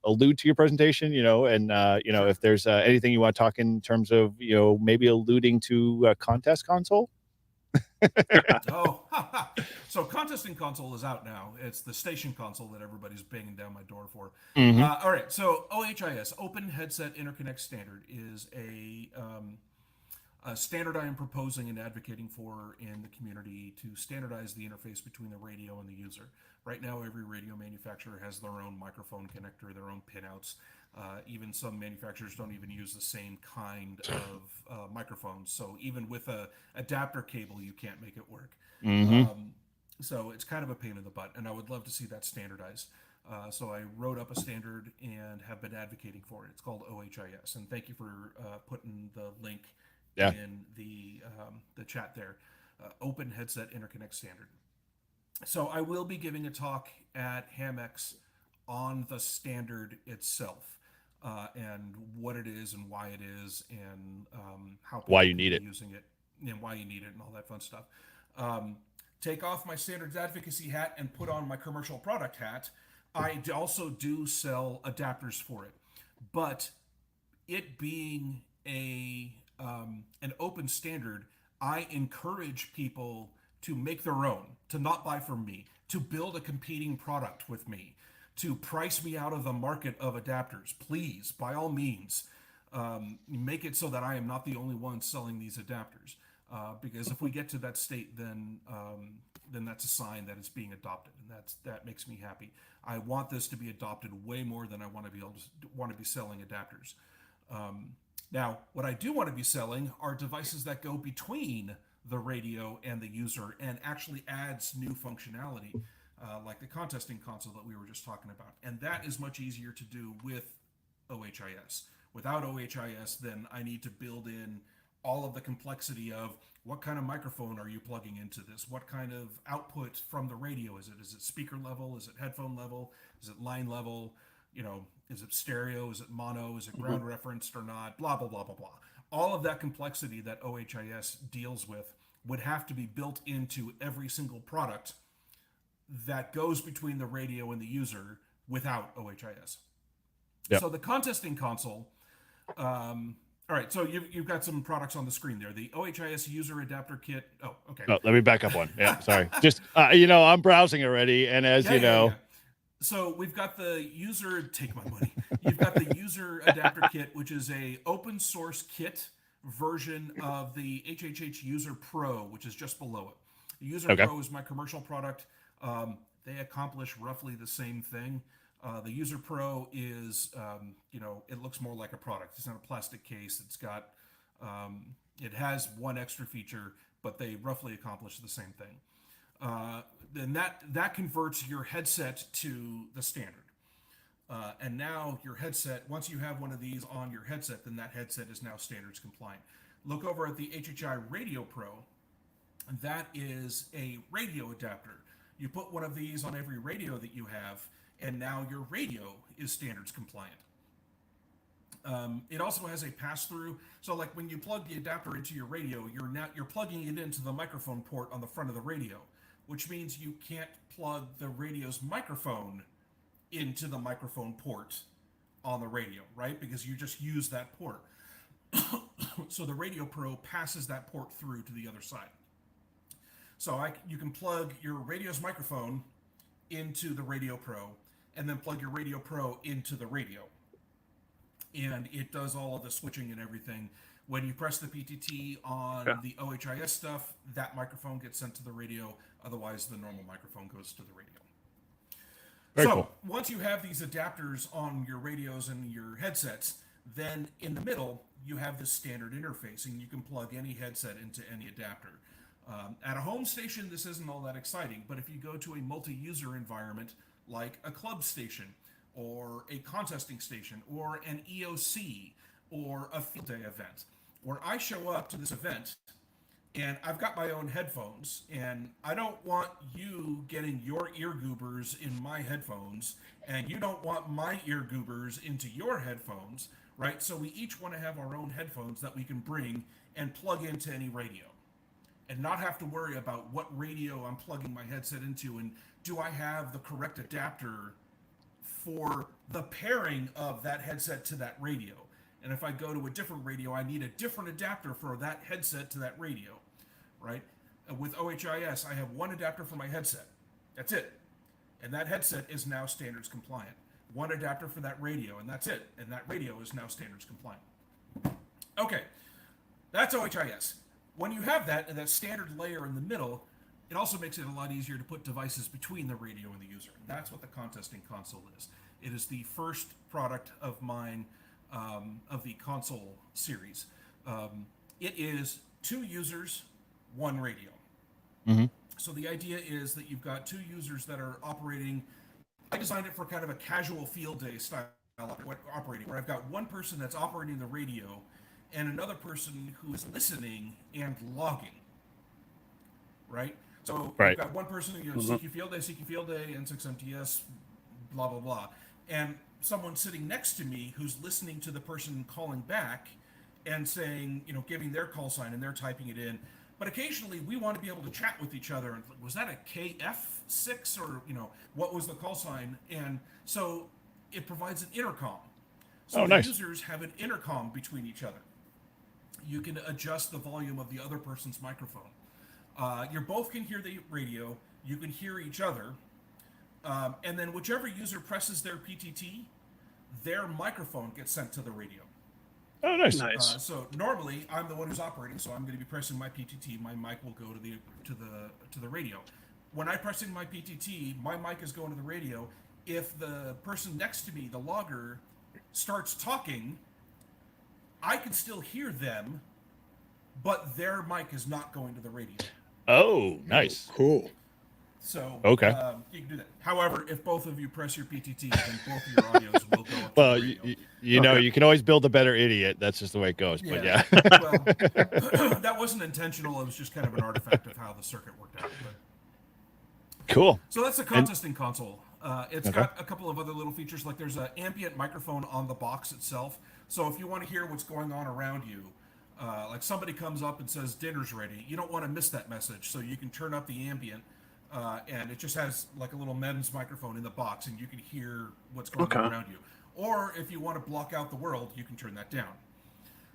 allude to your presentation, and, Sure. if there's anything you want to talk in terms of, maybe alluding to a contest console. Oh, so contesting console is out now. It's the station console that everybody's banging down my door for. Mhm. All right, so OHIS, Open Headset Interconnect Standard, is a standard I am proposing and advocating for in the community to standardize the interface between the radio and the user. Right now, every radio manufacturer has their own microphone connector, their own pinouts. Even some manufacturers don't even use the same kind of microphones. So even with a adapter cable, you can't make it work. Mhm. So it's kind of a pain in the butt, and I would love to see that standardized. So I wrote up a standard and have been advocating for it. It's called OHIS, and thank you for putting the link Yeah. in the chat there. Open Headset Interconnect Standard. So I will be giving a talk at HamX on the standard itself, and what it is and why it is, and how people Why you can need be it. using it and why you need it and all that fun stuff. Take off my standards advocacy hat and put on my commercial product hat. I also do sell adapters for it, but it being an open standard, I encourage people to make their own, to not buy from me, to build a competing product with me, to price me out of the market of adapters. Please, by all means, make it so that I am not the only one selling these adapters. Because if we get to that state, then that's a sign that it's being adopted, and that makes me happy. I want this to be adopted way more than I want to be selling adapters. Now, what I do want to be selling are devices that go between the radio and the user and actually adds new functionality, like the contesting console that we were just talking about. And that is much easier to do with OHIS. Without OHIS, then I need to build in all of the complexity of what kind of microphone are you plugging into this? What kind of output from the radio is it? Is it speaker level? Is it headphone level? Is it line level? Is it stereo? Is it mono? Is it ground referenced or not? Blah, blah, blah, blah, blah. All of that complexity that OHIS deals with would have to be built into every single product that goes between the radio and the user without OHIS. Yep. So the contesting console, all right, so you've got some products on the screen there. The OHIS user adapter kit. Oh, okay. Oh, let me back up one. Yeah, sorry. Just, I'm browsing already. And as Yeah. So we've got the user, take my money. You've got the user adapter kit, which is a open source kit version of the HHH User Pro, which is just below it. The User Pro is my commercial product. They accomplish roughly the same thing. The User Pro is, it looks more like a product. It's not a plastic case. It's got, it has one extra feature, but they roughly accomplish the same thing. Then that converts your headset to the standard. And now your headset, once you have one of these on your headset, then that headset is now standards compliant. Look over at the HHI Radio Pro. That is a radio adapter. You put one of these on every radio that you have, and now your radio is standards compliant. It also has a pass-through. So like when you plug the adapter into your radio, you're plugging it into the microphone port on the front of the radio, which means you can't plug the radio's microphone into the microphone port on the radio, right? Because you just use that port. So the Radio Pro passes that port through to the other side. So you can plug your radio's microphone into the Radio Pro, and then plug your Radio Pro into the radio. And it does all of the switching and everything. When you press the PTT on the OHIS stuff, that microphone gets sent to the radio. Otherwise, the normal microphone goes to the radio. Very cool. Once you have these adapters on your radios and your headsets, then in the middle, you have this standard interface, and you can plug any headset into any adapter. At a home station, this isn't all that exciting, but if you go to a multi-user environment like a club station, or a contesting station, or an EOC, or a field day event, where I show up to this event, and I've got my own headphones, and I don't want you getting your ear goobers in my headphones, and you don't want my ear goobers into your headphones, right? So we each want to have our own headphones that we can bring and plug into any radio, and not have to worry about what radio I'm plugging my headset into, and do I have the correct adapter for the pairing of that headset to that radio. And if I go to a different radio, I need a different adapter for that headset to that radio, right? With OHIS, I have one adapter for my headset. That's it. And that headset is now standards compliant. One adapter for that radio, and that's it. And that radio is now standards compliant. Okay, that's OHIS. When you have that, and that standard layer in the middle, it also makes it a lot easier to put devices between the radio and the user. And that's what the contesting console is. It is the first product of mine, of the console series. It is 2 users, 1 radio. Mm-hmm. So the idea is that you've got 2 users that are operating. I designed it for kind of a casual field day style operating, where I've got one person that's operating the radio and another person who is listening and logging. Right? So you've got one person, CQ Field Day, N6MTS, blah, blah, blah. And someone sitting next to me who's listening to the person calling back and saying, giving their call sign, and they're typing it in. But occasionally we want to be able to chat with each other. And was that a KF6 or, what was the call sign? And so it provides an intercom. So the users have an intercom between each other. You can adjust the volume of the other person's microphone. You both can hear the radio, you can hear each other, and then whichever user presses their PTT, their microphone gets sent to the radio. Oh, nice. So normally I'm the one who's operating, so I'm going to be pressing my PTT. My mic will go to the radio. When I'm pressing my PTT, my mic is going to the radio. If the person next to me, the logger, starts talking, I can still hear them, but their mic is not going to the radio. Oh, nice. Cool. So you can do that. However, if both of you press your PTT, then both of your audios will go up well, to the radio. you know, you can always build a better idiot. That's just the way it goes. But yeah. Well, that wasn't intentional. It was just kind of an artifact of how the circuit worked out. But... Cool. So that's the contesting console. It's got a couple of other little features, like there's an ambient microphone on the box itself. So if you want to hear what's going on around you, like somebody comes up and says dinner's ready, you don't want to miss that message. So you can turn up the ambient, and it just has like a little MEMS microphone in the box, and you can hear what's going on around you. Or if you want to block out the world, you can turn that down.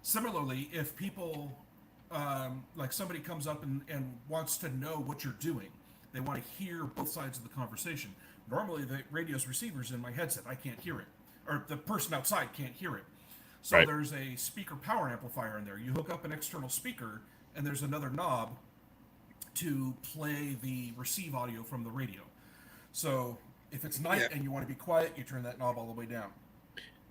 Similarly, if people, like somebody comes up and wants to know what you're doing, they want to hear both sides of the conversation. Normally, the radio's receiver's in my headset. I can't hear it. Or the person outside can't hear it. So there's a speaker power amplifier in there. You hook up an external speaker, and there's another knob to play the receive audio from the radio. So if it's night and you want to be quiet, you turn that knob all the way down.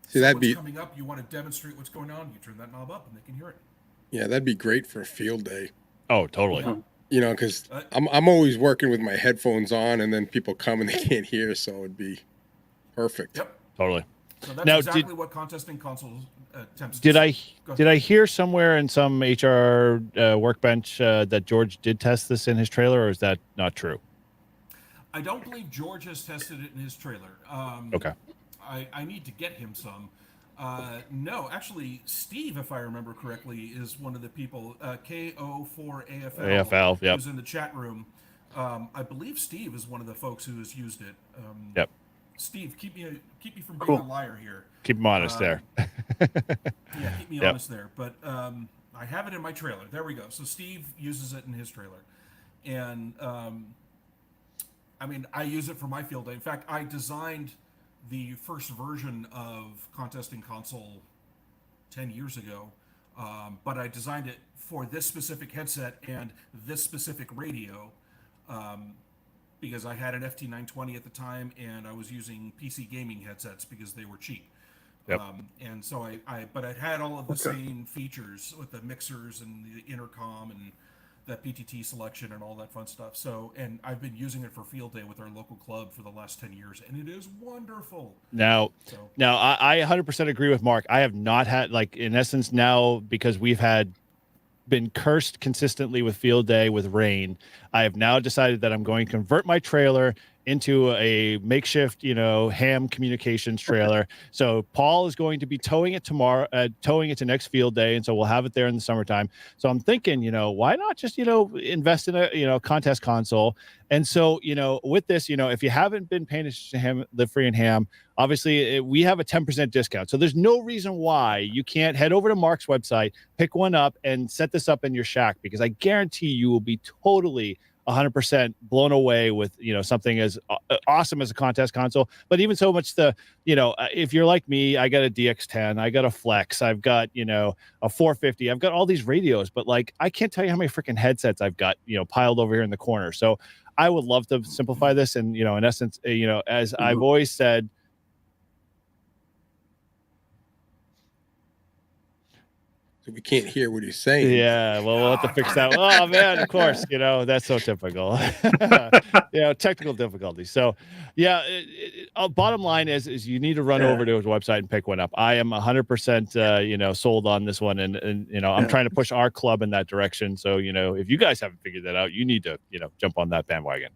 See, that'd be coming up, you want to demonstrate what's going on, you turn that knob up, and they can hear it. Yeah, that'd be great for a field day. Oh, totally. Yeah. You know, because I'm always working with my headphones on, and then people come and they can't hear, so it'd be perfect. Yep. Totally. So that's exactly what contesting consoles attempts to do. Did I hear somewhere in some HR workbench that George did test this in his trailer, or is that not true? I don't believe George has tested it in his trailer. Okay. I need to get him some. No, actually, Steve, if I remember correctly, is one of the people, KO4AFL, AFL, yep. who's in the chat room. I believe Steve is one of the folks who has used it. Yep. Steve, keep me from being a liar here. Keep him honest there. Yeah, keep me honest there. But I have it in my trailer. There we go. So Steve uses it in his trailer. And, I mean, I use it for my field day. In fact, I designed the first version of Contesting Console 10 years ago, but I designed it for this specific headset and this specific radio, because I had an FT920 at the time, and I was using PC gaming headsets because they were cheap. Yep. And so but it had all of the same features with the mixers and the intercom and that PTT selection and all that fun stuff. So, and I've been using it for field day with our local club for the last 10 years, and it is wonderful. Now, I 100% agree with Mark. I have not had, like, in essence now, because we've been cursed consistently with field day with rain, I have now decided that I'm going to convert my trailer into a makeshift, ham communications trailer. So Paul is going to be towing it tomorrow, towing it to next field day. And so we'll have it there in the summertime. So I'm thinking, why not just, invest in a, contest console. And so, with this, if you haven't been paying attention to Live Free and Ham, obviously we have a 10% discount. So there's no reason why you can't head over to Mark's website, pick one up and set this up in your shack, because I guarantee you will be totally 100% blown away with, something as awesome as a contest console. But even so much if you're like me, I got a DX10, I got a Flex, I've got, a 450, I've got all these radios, but like, I can't tell you how many freaking headsets I've got, piled over here in the corner. So I would love to simplify this. And, in essence, as I've always said, So we can't hear what he's saying. Yeah, well, we'll have to fix that. Oh man, of course, that's so typical. Technical difficulties. So, yeah, bottom line is you need to run over to his website and pick one up. I am 100%, sold on this one, and I'm trying to push our club in that direction. So, if you guys haven't figured that out, you need to, jump on that bandwagon.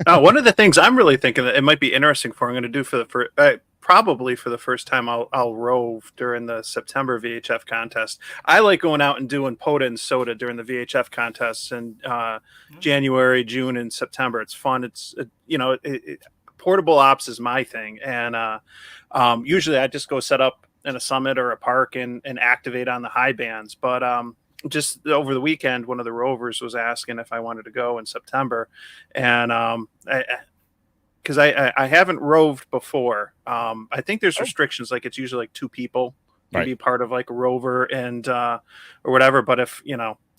One of the things I'm really thinking that it might be interesting for, I'm going to do probably for the first time, I'll rove during the September VHF contest. I like going out and doing Poda and Soda during the VHF contests in January, June, and September. It's fun. It's portable ops is my thing, and usually I just go set up in a summit or a park and activate on the high bands. But just over the weekend, one of the rovers was asking if I wanted to go in September, and because I haven't roved before. I think there's restrictions, like it's usually like 2 people can be part of like a rover and or whatever. But if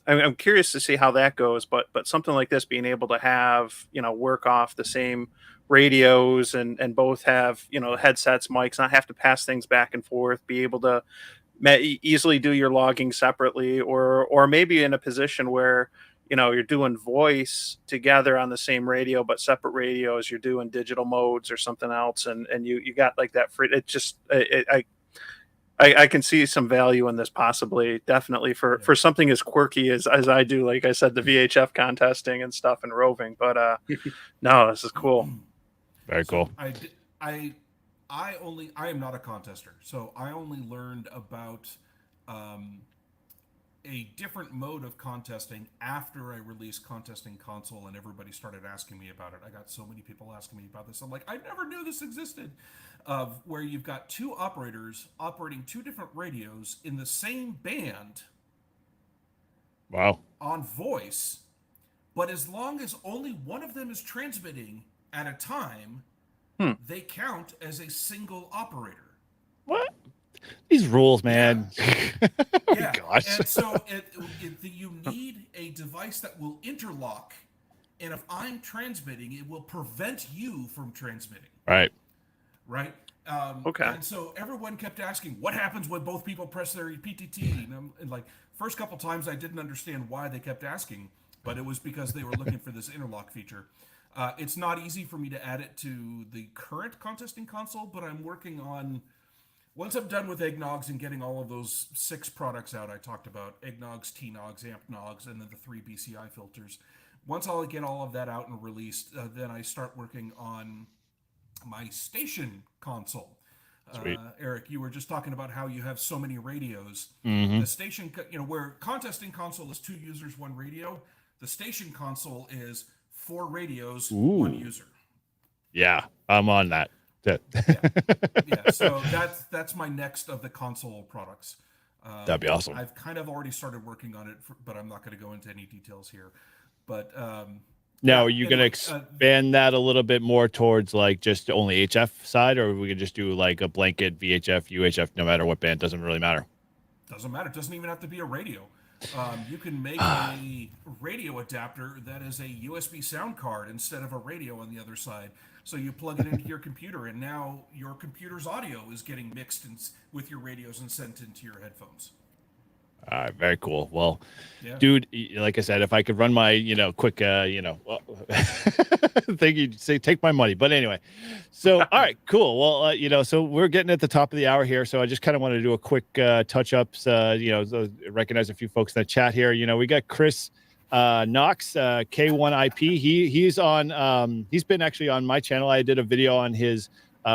I'm curious to see how that goes. But something like this, being able to have work off the same radios and both have headsets, mics, not have to pass things back and forth, be able to easily do your logging separately, or maybe in a position where you're doing voice together on the same radio, but separate radios, you're doing digital modes or something else. And you got like that free, I can see some value in this, possibly, definitely for something as quirky as I do, like I said, the VHF contesting and stuff and roving. But no, this is cool. Very cool. I am not a contester, so I only learned about a different mode of contesting after I released Contesting Console, and everybody started asking me about it. I got so many people asking me about this. I'm like, I never knew this existed. Where you've got 2 operators operating 2 different radios in the same band. Wow. On voice, but as long as only one of them is transmitting at a time, they count as a single operator. What? These rules, man. Yeah. Gosh. And so you need a device that will interlock, and if I'm transmitting, it will prevent you from transmitting. Right. Okay. And so everyone kept asking, what happens when both people press their PTT? And like, first couple times I didn't understand why they kept asking, but it was because they were looking for this interlock feature. It's not easy for me to add it to the current Contesting Console, but I'm working on, once I'm done with Eggnogs and getting all of those 6 products out I talked about, Eggnogs, T-Nogs, Amp-Nogs, and then the 3 BCI filters. Once I'll get all of that out and released, then I start working on my station console. Eric, you were just talking about how you have so many radios. The station, where Contesting Console is 2 users, 1 radio, the station console is 4 radios, 1 user. Yeah, I'm on that. Yeah, so that's my next of the console products. That'd be awesome. I've kind of already started working on it, but I'm not going to go into any details here. But Now, Yeah, are you going to anyway, expand that a little bit more towards like just only HF side, or we could just do like a blanket VHF, UHF, no matter what band? Doesn't really matter. Doesn't matter. It doesn't even have to be a radio. You can make a radio adapter that is a USB sound card instead of a radio on the other side. So you plug it into your computer, and now your computer's audio is getting mixed with your radios and sent into your headphones. All right, very cool. Well, Yeah. dude, like I said, if I could run my, quick, thing, you'd say take my money. But anyway, so all right, cool. Well, so we're getting at the top of the hour here, so I just kind of want to do a quick touch ups. Recognize a few folks in the chat here. We got Chris Knox, K1IP. He's on. He's been actually on my channel. I did a video on his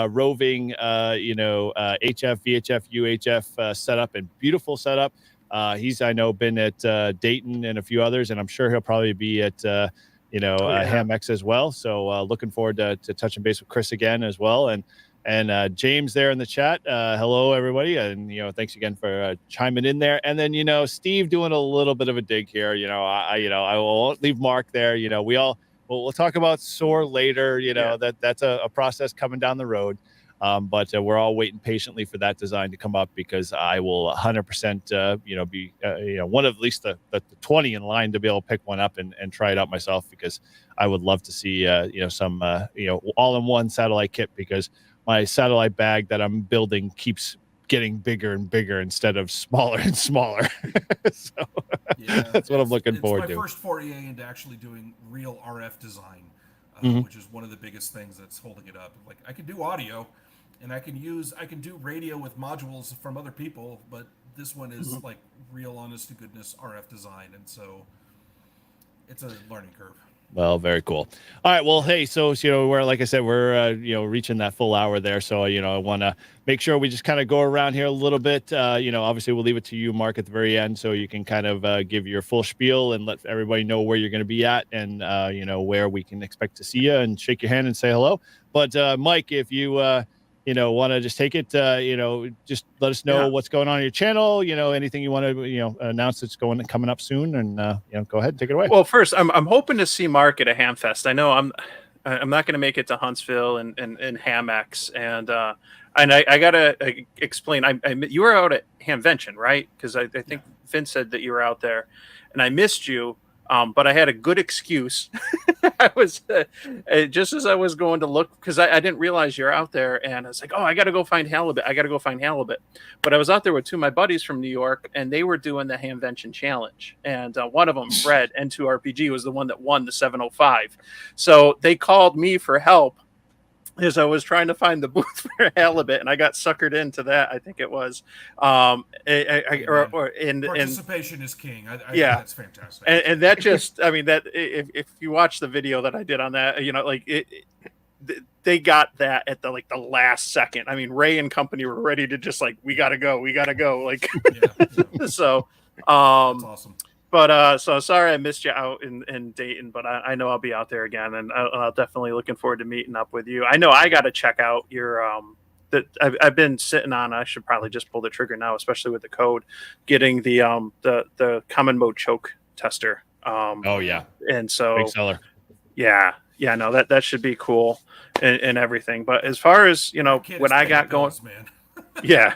roving, HF, VHF, UHF setup, and beautiful setup. He's, I know, been at Dayton and a few others, and I'm sure he'll probably be at, HamX as well. So looking forward to touching base with Chris again as well. And James there in the chat. Hello, everybody. And, thanks again for chiming in there. And then, Steve doing a little bit of a dig here. I won't leave Mark there. We'll talk about SOAR later. That's a process coming down the road. But we're all waiting patiently for that design to come up, because I will 100%, be, one of at least the 20 in line to be able to pick one up and try it out myself, because I would love to see, some, all-in-one satellite kit, because my satellite bag that I'm building keeps getting bigger and bigger instead of smaller and smaller. So that's what I'm looking forward to. It's my first foray into actually doing real RF design, which is one of the biggest things that's holding it up. Like, I can do audio, and I can do radio with modules from other people, but this one is like real honest to goodness RF design, and so it's a learning curve. Well, very cool. All right. Well, hey, so we're, like I said, we're reaching that full hour there. So I want to make sure we just kind of go around here a little bit. Obviously we'll leave it to you, Mark, at the very end, so you can kind of give your full spiel and let everybody know where you're going to be at, and where we can expect to see you and shake your hand and say hello. But Mike, if you want to just take it, just let us know what's going on your channel, anything you want to, announce that's coming up soon, and, go ahead and take it away. Well, first, I'm hoping to see Mark at a Ham Fest. I know I'm not going to make it to Huntsville and HamX, and I gotta explain. You were out at Hamvention, right? Because I think Finn said that you were out there, and I missed you. But I had a good excuse. I was just as I was going to look, because I didn't realize you're out there, and I was like, oh, I got to go find halibut. But I was out there with two of my buddies from New York, and they were doing the Hamvention challenge. And one of them, Fred, N2RPG, was the one that won the 705. So they called me for help as I was trying to find the booth for halibut, and I got suckered into that. I think it was, participation is king. Yeah, that's fantastic. And that just, that if you watch the video that I did on that, they got that at the last second. Ray and company were ready to just we gotta go. Like, so, that's awesome. But so sorry I missed you out in Dayton, but I know I'll be out there again, and I'll definitely looking forward to meeting up with you. I know I got to check out your that I've been sitting on. I should probably just pull the trigger now, especially with the code, getting the common mode choke tester. Oh yeah, and so big seller. Yeah, no, that should be cool and everything. But as far as what I got going, man. Yeah,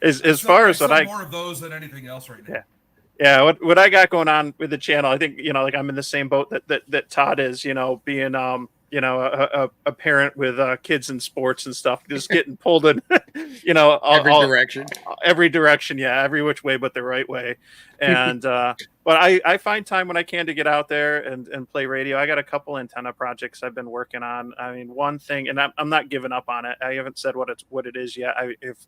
as far as what more of those than anything else right now. Yeah. Yeah, what I got going on with the channel, I think I'm in the same boat that Todd is. Being a parent with kids in sports and stuff, just getting pulled in, every direction, every which way but the right way. And but I find time when I can to get out there and play radio. I got a couple antenna projects I've been working on. One thing, and I'm not giving up on it. I haven't said what it is yet.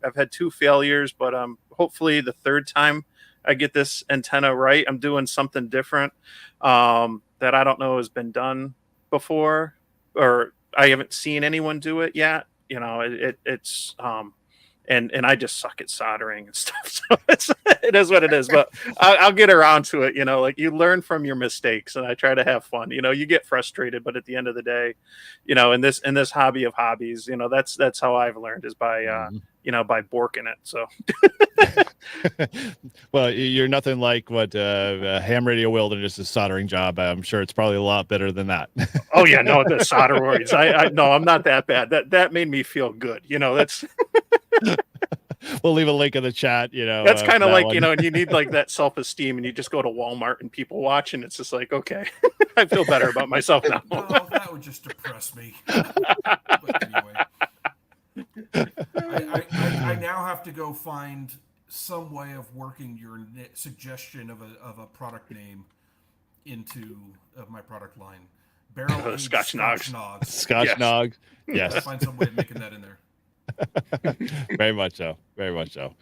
I've had 2 failures, but hopefully the third time I get this antenna right. I'm doing something different that I don't know has been done before, or I haven't seen anyone do it yet. It's and I just suck at soldering and stuff. So it is what it is. But I'll get around to it. You learn from your mistakes, and I try to have fun. You get frustrated, but at the end of the day, in this hobby of hobbies, that's how I've learned, is by by borking it. So Well, you're nothing like what Ham Radio Wilderness's soldering job. I'm sure it's probably a lot better than that. oh yeah, no, the solder worries. I no, I'm not that bad. That made me feel good. That's We'll leave a link in the chat. that's kind of like one. and you need like that self-esteem, and you just go to Walmart and people watch, and it's just like, okay, I feel better about myself now. No, that would just depress me. But anyway, I now have to go find some way of working your suggestion of a product name into my product line. Barrel Scotch Nogs. Scotch Yes. Nogs. Yes. Find some way of making that in there. Very much so. Very much so.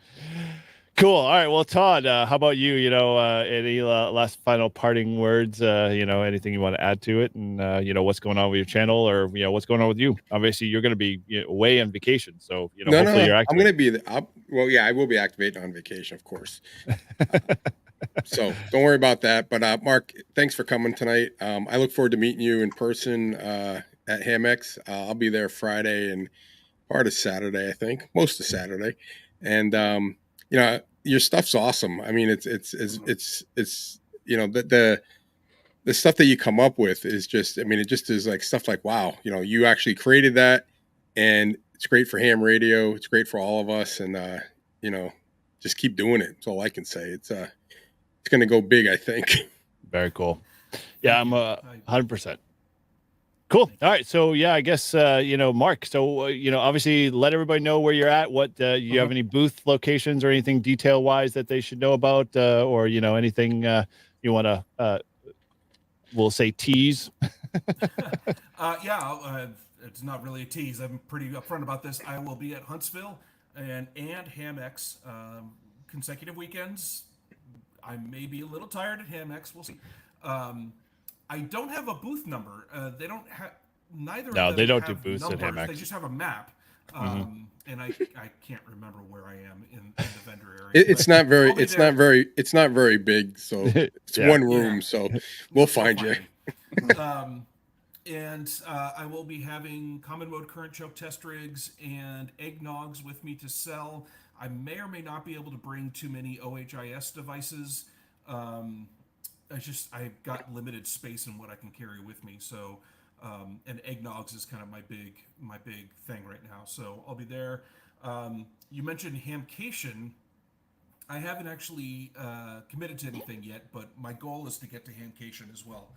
Cool. All right. Well, Todd, how about you? Any last final parting words? Anything you want to add to it, and what's going on with your channel, or what's going on with you? Obviously, you're going to be away on vacation, so hopefully you're active. I'm going to be. I will be activating on vacation, of course. So don't worry about that. But Mark, thanks for coming tonight. I look forward to meeting you in person at HamX. I'll be there Friday and part of Saturday, I think, most of Saturday, and your stuff's awesome. I mean, it's the stuff that you come up with is just, it just is like stuff like, wow, you actually created that, and it's great for ham radio. It's great for all of us, and just keep doing it. That's all I can say. It's going to go big, I think. Very cool. Yeah, I'm 100%. Cool. All right. So yeah, I guess Mark. So obviously, let everybody know where you're at. What you have any booth locations or anything detail wise that they should know about, or anything you want to, we'll say tease. It's not really a tease. I'm pretty upfront about this. I will be at Huntsville and HamX consecutive weekends. I may be a little tired at HamX. We'll see. I don't have a booth number. They don't have neither. No, of them they don't have do booths at numbers. HamX. They just have a map, and I can't remember where I am in the vendor area. It's not very big, so it's one room. So we'll find you. And I will be having common mode current choke test rigs and Eggnogs with me to sell. I may or may not be able to bring too many OHIS devices. I've got limited space in what I can carry with me. So, and Eggnogs is kind of my big thing right now. So I'll be there. You mentioned HamXposition. I haven't actually committed to anything yet, but my goal is to get to HamXposition as well.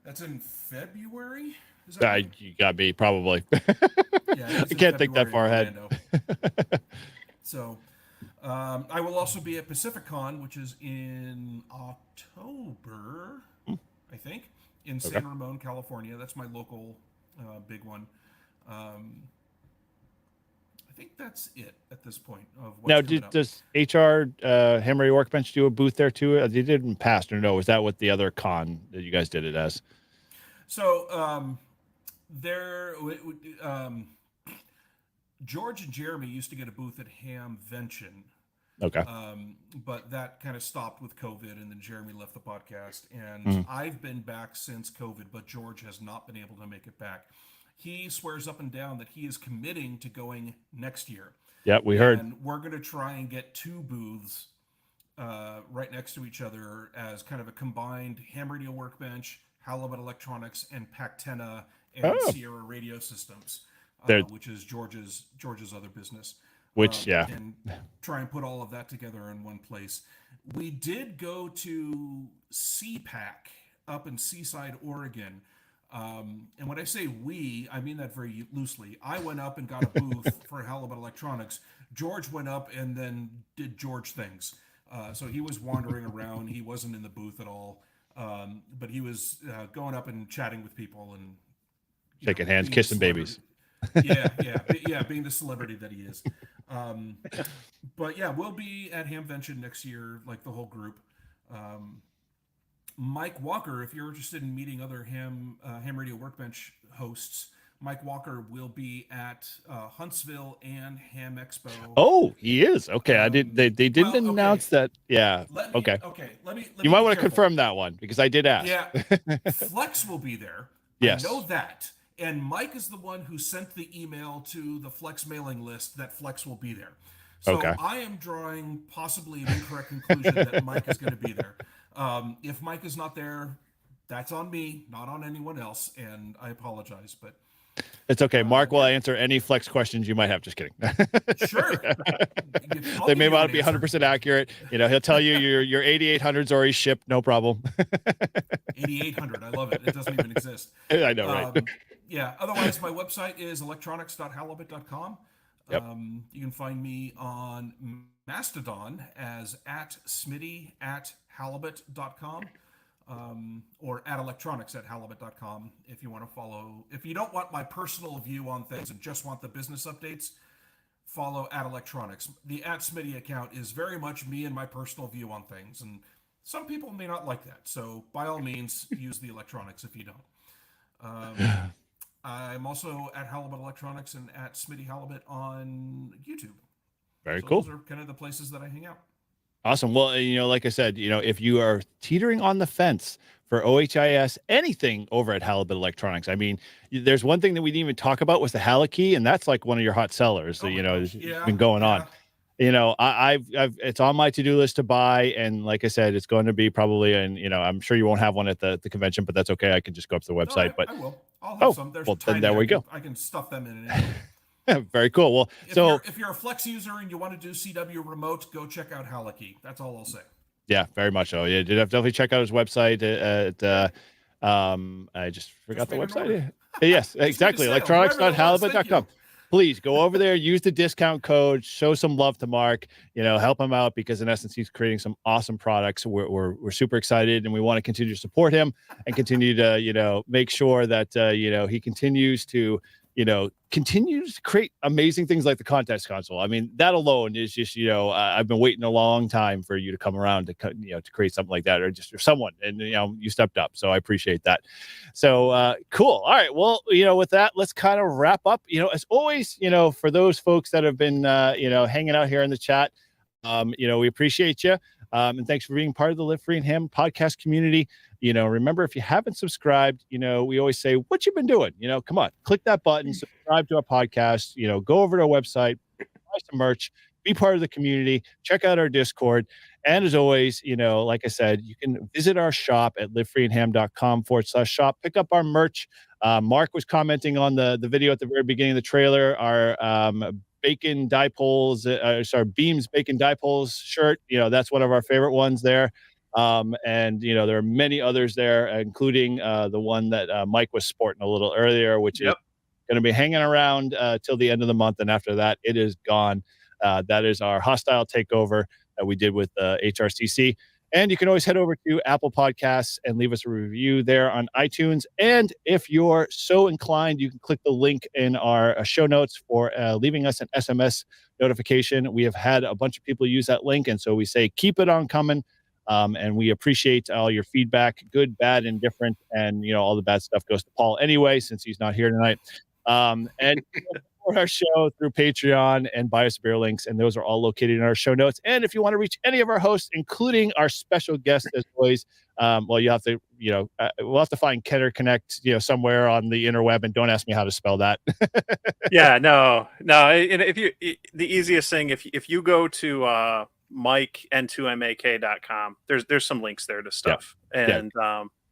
That's in February? Is that right? You got me, probably. Yeah, I can't think that far ahead. So, I will also be at PacificCon, which is in October, I think, in San Ramon, California. That's my local big one. I think that's it at this point. Of what's Now, coming up. does HR Ham Radio Workbench do a booth there too? They did in past, or no? Was that what the other con that you guys did it as? So, George and Jeremy used to get a booth at Hamvention. Okay. But that kind of stopped with COVID, and then Jeremy left the podcast. And I've been back since COVID, but George has not been able to make it back. He swears up and down that he is committing to going next year. Yeah, we heard. And we're going to try and get two booths right next to each other as kind of a combined Ham Radio Workbench, Halibut Electronics, and Pactena and Sierra Radio Systems, which is George's other business. And try and put all of that together in one place. We did go to CPAC up in Seaside, Oregon. And when I say we, I mean that very loosely. I went up and got a booth for Halibut Electronics. George went up and then did George things. So he was wandering around. He wasn't in the booth at all. But he was going up and chatting with people and shaking hands, kissing babies. Being the celebrity that he is. But yeah, we'll be at Hamvention next year, like the whole group. Mike Walker, if you're interested in meeting other Ham Radio Workbench hosts, Mike Walker will be at Huntsville and Ham Expo. Oh, he is. Okay, I did. They didn't announce that. Yeah. Let me You might want to confirm that one because I did ask. Yeah. Flex will be there. Yes. I know that. And Mike is the one who sent the email to the Flex mailing list that Flex will be there. So Okay. I am drawing possibly an incorrect conclusion that Mike is going to be there. If Mike is not there, that's on me, not on anyone else, and I apologize. But It's okay. Mark will answer any Flex questions you might have. Just kidding. Sure. They may not be 100% accurate. He'll tell you your 8800's already shipped. No problem. 8800. I love it. It doesn't even exist. I know, right? Yeah. Otherwise, my website is electronics.halibut.com. Yep. You can find me on Mastodon as @smitty@halibut.com. Or @electronics@halibut.com if you want to follow. If you don't want my personal view on things and just want the business updates, follow @electronics. The @Smitty account is very much me and my personal view on things, and some people may not like that. So by all means, use the electronics if you don't. I'm also @Halibut Electronics and @Smitty Halibut on YouTube. Very cool. Those are kind of the places that I hang out. Awesome. Well, like I said, if you are teetering on the fence for OHIS, anything over at Halibut Electronics, I mean, there's one thing that we didn't even talk about was the Halakey, and that's like one of your hot sellers. So, it's been going on. I've it's on my to-do list to buy, and like I said, it's going to be probably, and I'm sure you won't have one at the convention, but that's okay. I can just go up to the website. I will. I'll have some. There's then there we go. I can stuff them in. Very cool. Well, if you're a Flex user and you want to do CW remote, go check out Halakey. That's all I'll say. Yeah, very much so. Yeah, definitely check out his website I just forgot the website. Yes, exactly. Electronics.halibut.com. Please go over there, use the discount code, show some love to Mark, help him out, because in essence, he's creating some awesome products. We're super excited, and we want to continue to support him and continue to, make sure that, he continues to create amazing things like the contest console. I mean, that alone is just, I've been waiting a long time for you to come around to create something like that, or someone, and, you stepped up. So I appreciate that. So cool. All right. Well, with that, let's kind of wrap up, as always, for those folks that have been, hanging out here in the chat, we appreciate you. And thanks for being part of the Live Free and Ham podcast community. Remember, if you haven't subscribed, we always say, what you been doing? Come on, click that button, subscribe to our podcast, go over to our website, buy some merch, be part of the community, check out our Discord. And as always, like I said, you can visit our shop at livefreeandham.com/shop, pick up our merch. Mark was commenting on the video at the very beginning of the trailer, our bacon dipoles, Beams bacon dipoles shirt. That's one of our favorite ones there. And there are many others there, including the one that Mike was sporting a little earlier, which is going to be hanging around till the end of the month, and after that it is gone. That is our hostile takeover that we did with HRCC. And you can always head over to Apple Podcasts and leave us a review there on iTunes. And if you're so inclined, you can click the link in our show notes for leaving us an SMS notification. We have had a bunch of people use that link, and so we say keep it on coming. And we appreciate all your feedback, good, bad, indifferent, and all the bad stuff goes to Paul anyway, since he's not here tonight. And support our show through Patreon and buy us beer links, and those are all located in our show notes. And if you want to reach any of our hosts, including our special guest as always, you have to, we'll have to find Kenner Connect, somewhere on the interweb, and don't ask me how to spell that. Yeah, no. The easiest thing, if you go to MikeN2MAK.com, there's some links there to stuff. And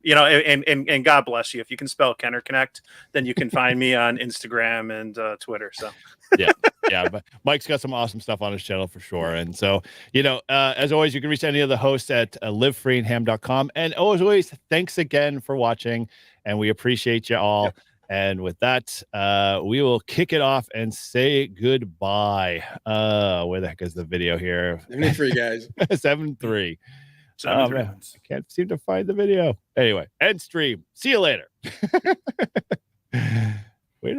and God bless you. If you can spell Kenner Connect, then you can find me on Instagram and Twitter. So but Mike's got some awesome stuff on his channel for sure. And so, as always, you can reach any of the hosts at livefreeandham.com. And as always, thanks again for watching, and we appreciate you all. Yep. And with that, we will kick it off and say goodbye. Where the heck is the video here? 7-3, guys. 7-3. I can't seem to find the video. Anyway, end stream. See you later.